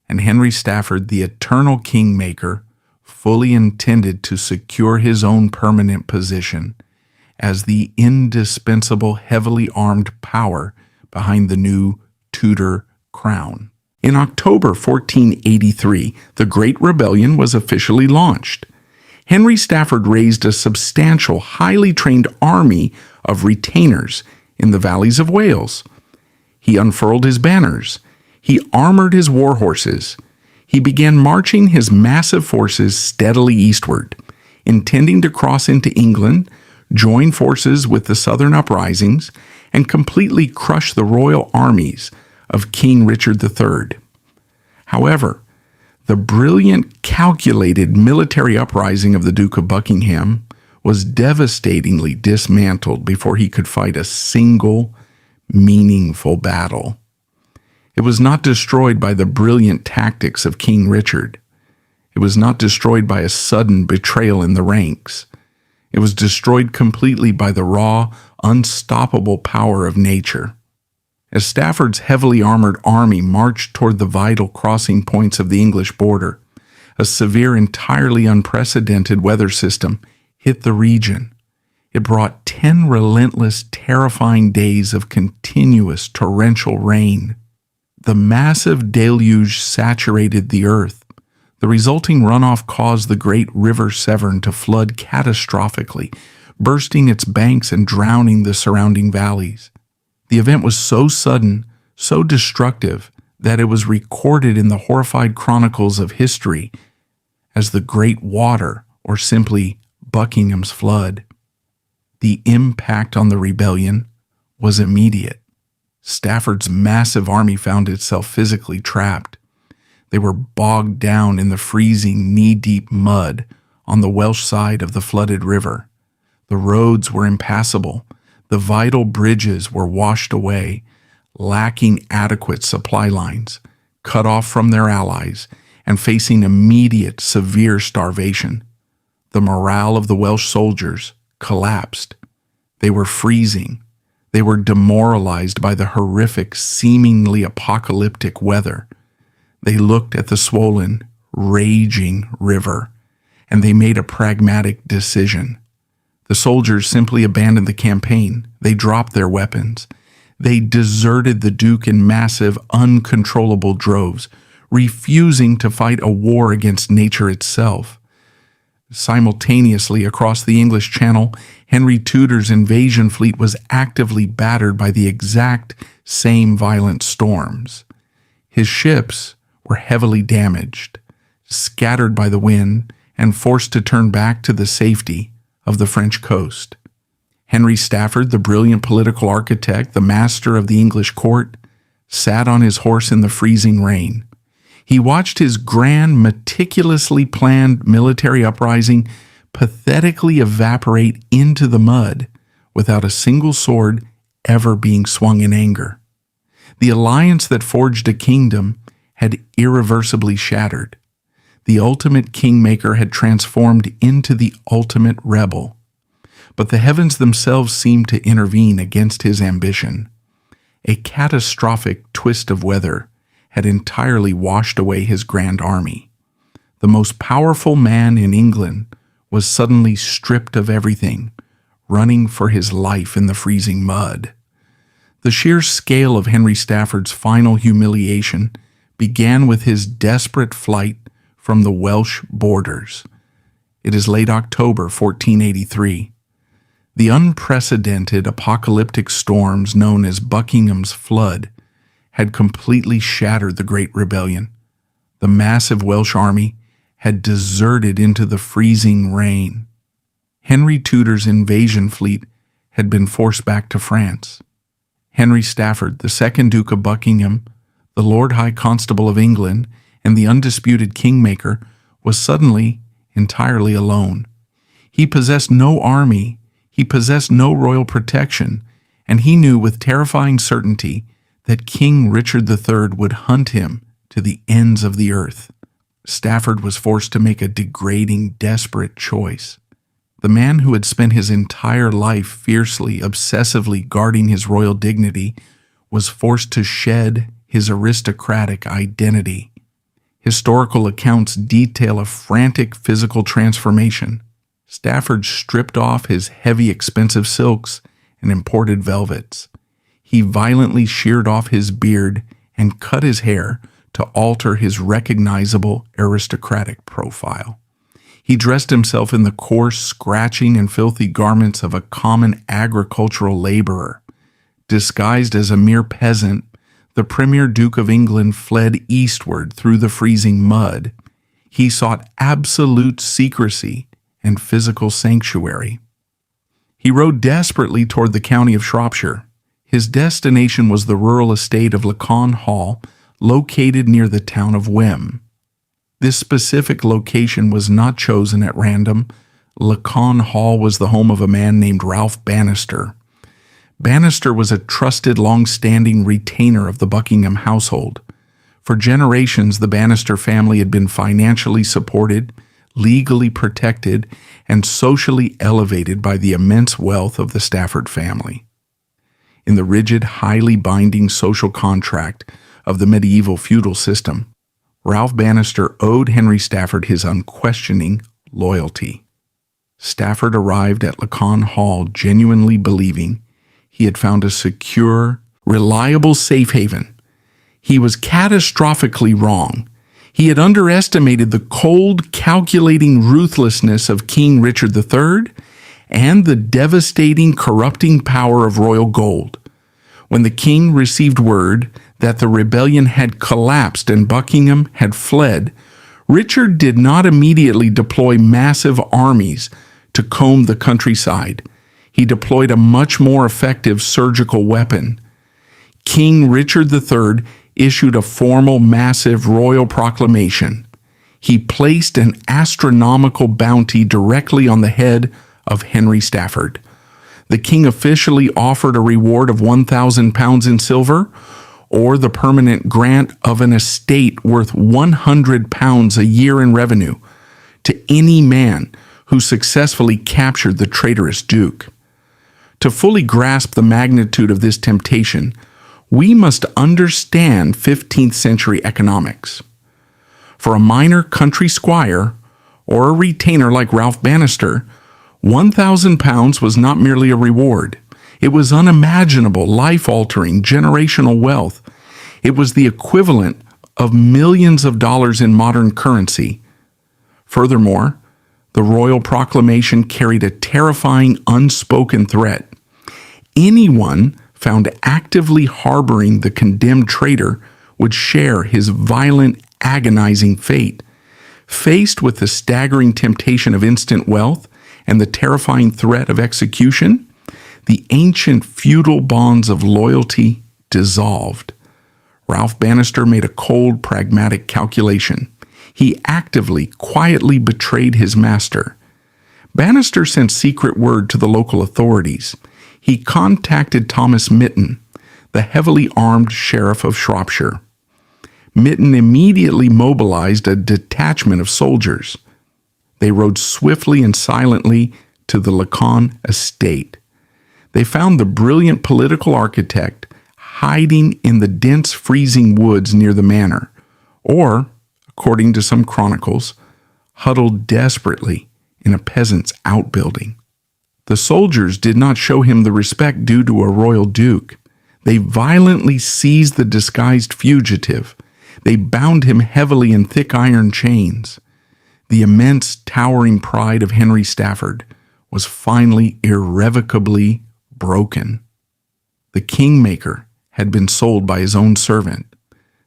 And Henry Stafford, the eternal Kingmaker, fully intended to secure his own permanent position as the indispensable heavily armed power behind the new Tudor crown. In October 1483, the Great Rebellion was officially launched. Henry Stafford raised a substantial, highly trained army of retainers in the valleys of Wales. He unfurled his banners. He armored his war horses. He began marching his massive forces steadily eastward, intending to cross into England, join forces with the southern uprisings, and completely crush the royal armies of King Richard III. However, the brilliant, calculated military uprising of the Duke of Buckingham was devastatingly dismantled before he could fight a single, meaningful battle. It was not destroyed by the brilliant tactics of King Richard. It was not destroyed by a sudden betrayal in the ranks. It was destroyed completely by the raw, unstoppable power of nature. As Stafford's heavily armored army marched toward the vital crossing points of the English border, a severe, entirely unprecedented weather system hit the region. It brought 10 relentless, terrifying days of continuous torrential rain. The massive deluge saturated the earth. The resulting runoff caused the great river Severn to flood catastrophically, bursting its banks and drowning the surrounding valleys. The event was so sudden, so destructive, that it was recorded in the horrified chronicles of history as the Great Water, or simply Buckingham's Flood. The impact on the rebellion was immediate. Stafford's massive army found itself physically trapped. They were bogged down in the freezing, knee-deep mud on the Welsh side of the flooded river. The roads were impassable. The vital bridges were washed away, lacking adequate supply lines, cut off from their allies, and facing immediate, severe starvation. The morale of the Welsh soldiers collapsed. They were freezing. They were demoralized by the horrific, seemingly apocalyptic weather. They looked at the swollen, raging river, and they made a pragmatic decision. The soldiers simply abandoned the campaign. They dropped their weapons. They deserted the Duke in massive, uncontrollable droves, refusing to fight a war against nature itself. Simultaneously, across the English Channel, Henry Tudor's invasion fleet was actively battered by the exact same violent storms. His ships were heavily damaged, scattered by the wind, and forced to turn back to the safety of the French coast. Henry Stafford, the brilliant political architect, the master of the English court, sat on his horse in the freezing rain. He watched his grand, meticulously planned military uprising pathetically evaporate into the mud without a single sword ever being swung in anger. The alliance that forged a kingdom had irreversibly shattered. The ultimate Kingmaker had transformed into the ultimate rebel. But the heavens themselves seemed to intervene against his ambition. A catastrophic twist of weather had entirely washed away his grand army. The most powerful man in England was suddenly stripped of everything, running for his life in the freezing mud. The sheer scale of Henry Stafford's final humiliation began with his desperate flight from the Welsh borders. It is late October 1483. The unprecedented apocalyptic storms known as Buckingham's Flood had completely shattered the Great Rebellion. The massive Welsh army had deserted into the freezing rain. Henry Tudor's invasion fleet had been forced back to France. Henry Stafford, the second Duke of Buckingham, the Lord High Constable of England, and the undisputed Kingmaker, was suddenly entirely alone. He possessed no army, he possessed no royal protection, and he knew with terrifying certainty that King Richard III would hunt him to the ends of the earth. Stafford was forced to make a degrading, desperate choice. The man who had spent his entire life fiercely, obsessively guarding his royal dignity was forced to shed his aristocratic identity. Historical accounts detail a frantic physical transformation. Stafford stripped off his heavy, expensive silks and imported velvets. He violently sheared off his beard and cut his hair, to alter his recognizable aristocratic profile. He dressed himself in the coarse, scratching, and filthy garments of a common agricultural laborer. Disguised as a mere peasant, the Premier Duke of England fled eastward through the freezing mud. He sought absolute secrecy and physical sanctuary. He rode desperately toward the county of Shropshire. His destination was the rural estate of Lacan Hall, located near the town of Wem. This specific location was not chosen at random. Lacan Hall was the home of a man named Ralph Bannister. Bannister was a trusted, long-standing retainer of the Buckingham household. For generations, the Bannister family had been financially supported, legally protected, and socially elevated by the immense wealth of the Stafford family. In the rigid, highly binding social contract of the medieval feudal system, Ralph Bannister owed Henry Stafford his unquestioning loyalty. Stafford arrived at Lacan Hall genuinely believing he had found a secure, reliable safe haven. He was catastrophically wrong. He had underestimated the cold, calculating ruthlessness of King Richard III and the devastating, corrupting power of royal gold. When the king received word that the rebellion had collapsed and Buckingham had fled, Richard did not immediately deploy massive armies to comb the countryside. He deployed a much more effective surgical weapon. King Richard III issued a formal, massive royal proclamation. He placed an astronomical bounty directly on the head of Henry Stafford. The king officially offered a reward of £1,000 in silver, or the permanent grant of an estate worth £100 a year in revenue to any man who successfully captured the traitorous duke. To fully grasp the magnitude of this temptation, we must understand 15th century economics. For a minor country squire or a retainer like Ralph Bannister, £1,000 was not merely a reward. It was unimaginable, life-altering, generational wealth. It was the equivalent of millions of dollars in modern currency. Furthermore, the royal proclamation carried a terrifying, unspoken threat. Anyone found actively harboring the condemned traitor would share his violent, agonizing fate. Faced with the staggering temptation of instant wealth and the terrifying threat of execution, the ancient feudal bonds of loyalty dissolved. Ralph Bannister made a cold, pragmatic calculation. He actively, quietly betrayed his master. Bannister sent secret word to the local authorities. He contacted Thomas Mitton, the heavily armed sheriff of Shropshire. Mitton immediately mobilized a detachment of soldiers. They rode swiftly and silently to the Lacan estate. They found the brilliant political architect hiding in the dense freezing woods near the manor, or, according to some chronicles, huddled desperately in a peasant's outbuilding. The soldiers did not show him the respect due to a royal duke. They violently seized the disguised fugitive. They bound him heavily in thick iron chains. The immense, towering pride of Henry Stafford was finally irrevocably broken. The Kingmaker had been sold by his own servant.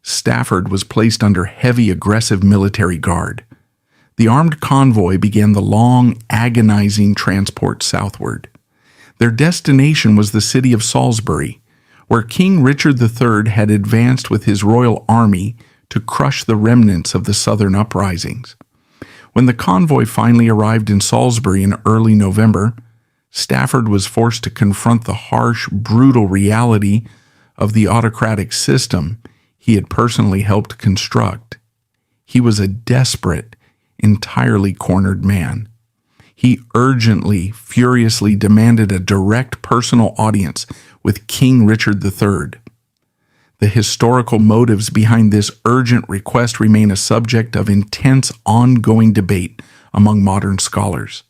Stafford was placed under heavy, aggressive military guard. The armed convoy began the long, agonizing transport southward. Their destination was the city of Salisbury, where King Richard III had advanced with his royal army to crush the remnants of the southern uprisings. When the convoy finally arrived in Salisbury in early November, Stafford was forced to confront the harsh, brutal reality of the autocratic system he had personally helped construct. He was a desperate, entirely cornered man. He urgently, furiously demanded a direct personal audience with King Richard III. The historical motives behind this urgent request remain a subject of intense, ongoing debate among modern scholars.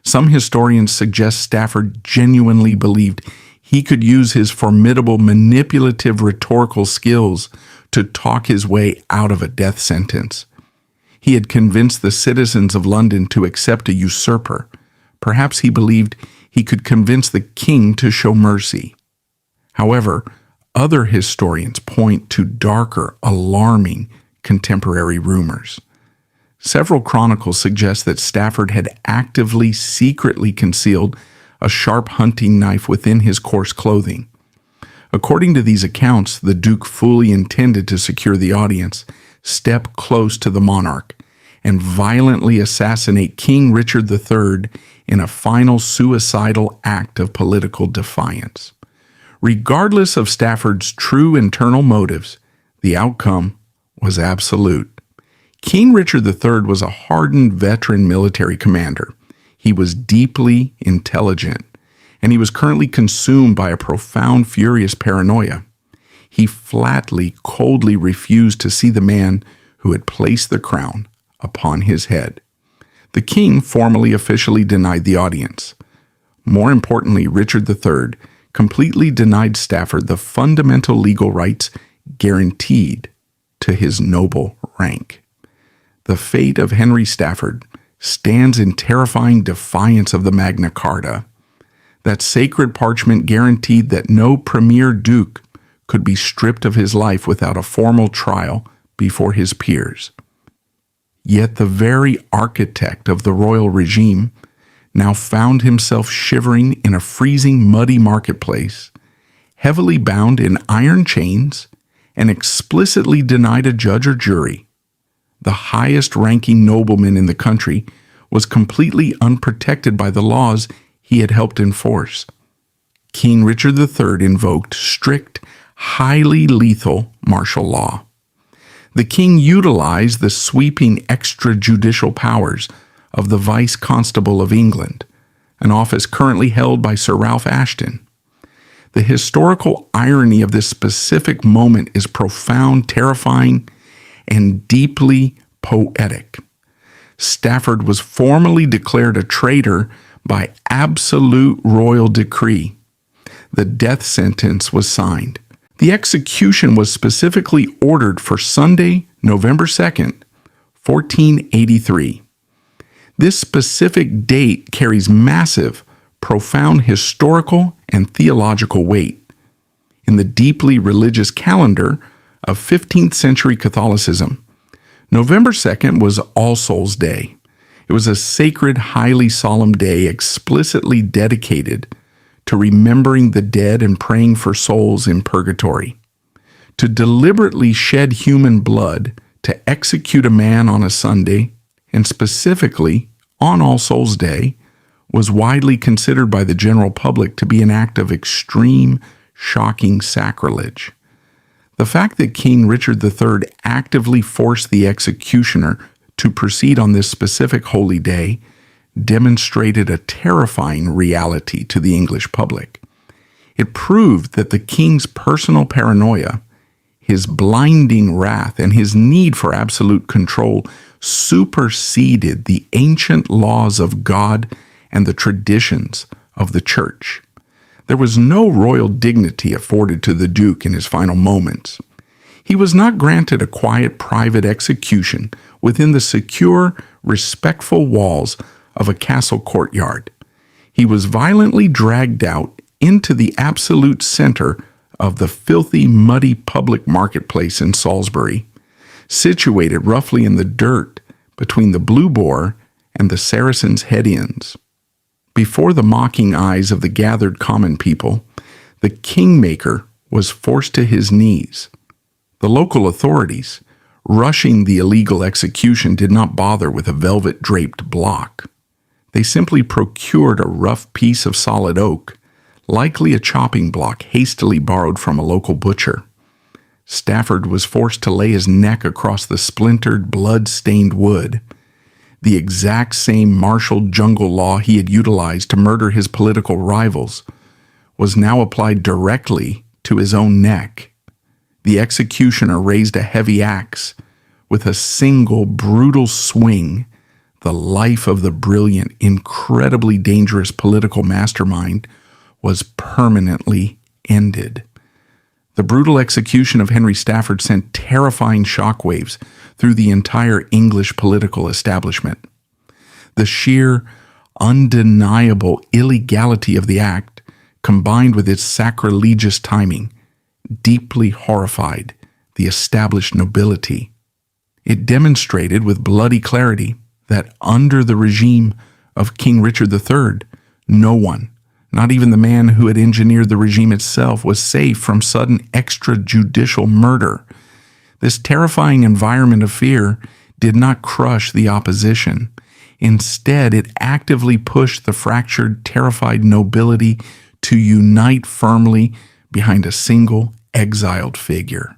Some historians suggest Stafford genuinely believed he could use his formidable manipulative rhetorical skills to talk his way out of a death sentence. He had convinced the citizens of London to accept a usurper. Perhaps he believed he could convince the king to show mercy. However, other historians point to darker, alarming contemporary rumors. Several chronicles suggest that Stafford had actively, secretly concealed a sharp hunting knife within his coarse clothing. According to these accounts, the Duke fully intended to secure the audience, step close to the monarch, and violently assassinate King Richard III in a final suicidal act of political defiance. Regardless of Stafford's true internal motives, the outcome was absolute. King Richard III was a hardened veteran military commander. He was deeply intelligent, and he was currently consumed by a profound, furious paranoia. He flatly, coldly refused to see the man who had placed the crown upon his head. The king formally, officially denied the audience. More importantly, Richard III completely denied Stafford the fundamental legal rights guaranteed to his noble rank. The fate of Henry Stafford stands in terrifying defiance of the Magna Carta. That sacred parchment guaranteed that no premier duke could be stripped of his life without a formal trial before his peers. Yet the very architect of the royal regime now found himself shivering in a freezing, muddy marketplace, heavily bound in iron chains, and explicitly denied a judge or jury. The highest-ranking nobleman in the country was completely unprotected by the laws he had helped enforce. King Richard III invoked strict, highly lethal martial law. The king utilized the sweeping extrajudicial powers of the Vice Constable of England, an office currently held by Sir Ralph Ashton. The historical irony of this specific moment is profound, terrifying, and deeply poetic. Stafford was formally declared a traitor by absolute royal decree. The death sentence was signed. The execution was specifically ordered for Sunday, November 2nd, 1483. This specific date carries massive, profound historical and theological weight. In the deeply religious calendar of 15th century Catholicism, November 2nd was All Souls' Day. It was a sacred, highly solemn day explicitly dedicated to remembering the dead and praying for souls in purgatory. To deliberately shed human blood to execute a man on a Sunday, and specifically on All Souls' Day, was widely considered by the general public to be an act of extreme, shocking sacrilege. The fact that King Richard III actively forced the executioner to proceed on this specific holy day demonstrated a terrifying reality to the English public. It proved that the king's personal paranoia, his blinding wrath, and his need for absolute control superseded the ancient laws of God and the traditions of the church. There was no royal dignity afforded to the Duke in his final moments. He was not granted a quiet private execution within the secure, respectful walls of a castle courtyard. He was violently dragged out into the absolute center of the filthy, muddy public marketplace in Salisbury, situated roughly in the dirt between the Blue Boar and the Saracen's Head Inns. Before the mocking eyes of the gathered common people, the Kingmaker was forced to his knees. The local authorities, rushing the illegal execution, did not bother with a velvet-draped block. They simply procured a rough piece of solid oak, likely a chopping block hastily borrowed from a local butcher. Stafford was forced to lay his neck across the splintered, blood-stained wood. The exact same martial jungle law he had utilized to murder his political rivals was now applied directly to his own neck. The executioner raised a heavy axe. With a single brutal swing, the life of the brilliant, incredibly dangerous political mastermind was permanently ended. The brutal execution of Henry Stafford sent terrifying shockwaves through the entire English political establishment. The sheer, undeniable illegality of the act, combined with its sacrilegious timing, deeply horrified the established nobility. It demonstrated with bloody clarity that under the regime of King Richard III, no one, not even the man who had engineered the regime itself, was safe from sudden extrajudicial murder. This terrifying environment of fear did not crush the opposition. Instead, it actively pushed the fractured, terrified nobility to unite firmly behind a single exiled figure.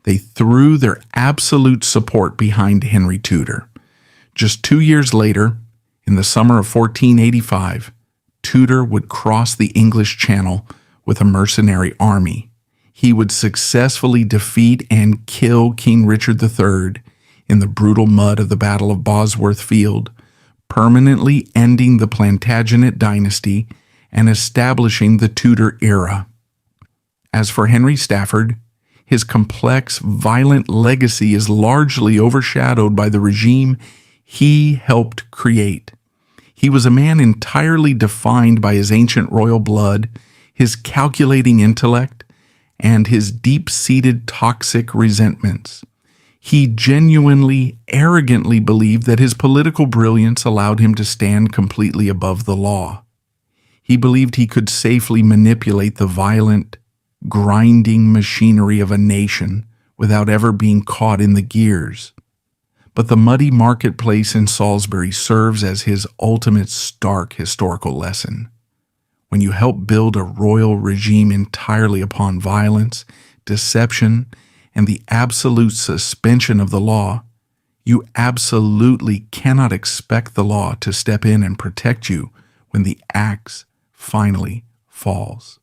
They threw their absolute support behind Henry Tudor. Just 2 years later, in the summer of 1485, Tudor would cross the English Channel with a mercenary army. He would successfully defeat and kill King Richard III in the brutal mud of the Battle of Bosworth Field, permanently ending the Plantagenet dynasty and establishing the Tudor era. As for Henry Stafford, his complex, violent legacy is largely overshadowed by the regime he helped create. He was a man entirely defined by his ancient royal blood, his calculating intellect, and his deep-seated toxic resentments. He genuinely, arrogantly believed that his political brilliance allowed him to stand completely above the law. He believed he could safely manipulate the violent, grinding machinery of a nation without ever being caught in the gears. But the muddy marketplace in Salisbury serves as his ultimate stark historical lesson. When you help build a royal regime entirely upon violence, deception, and the absolute suspension of the law, you absolutely cannot expect the law to step in and protect you when the axe finally falls.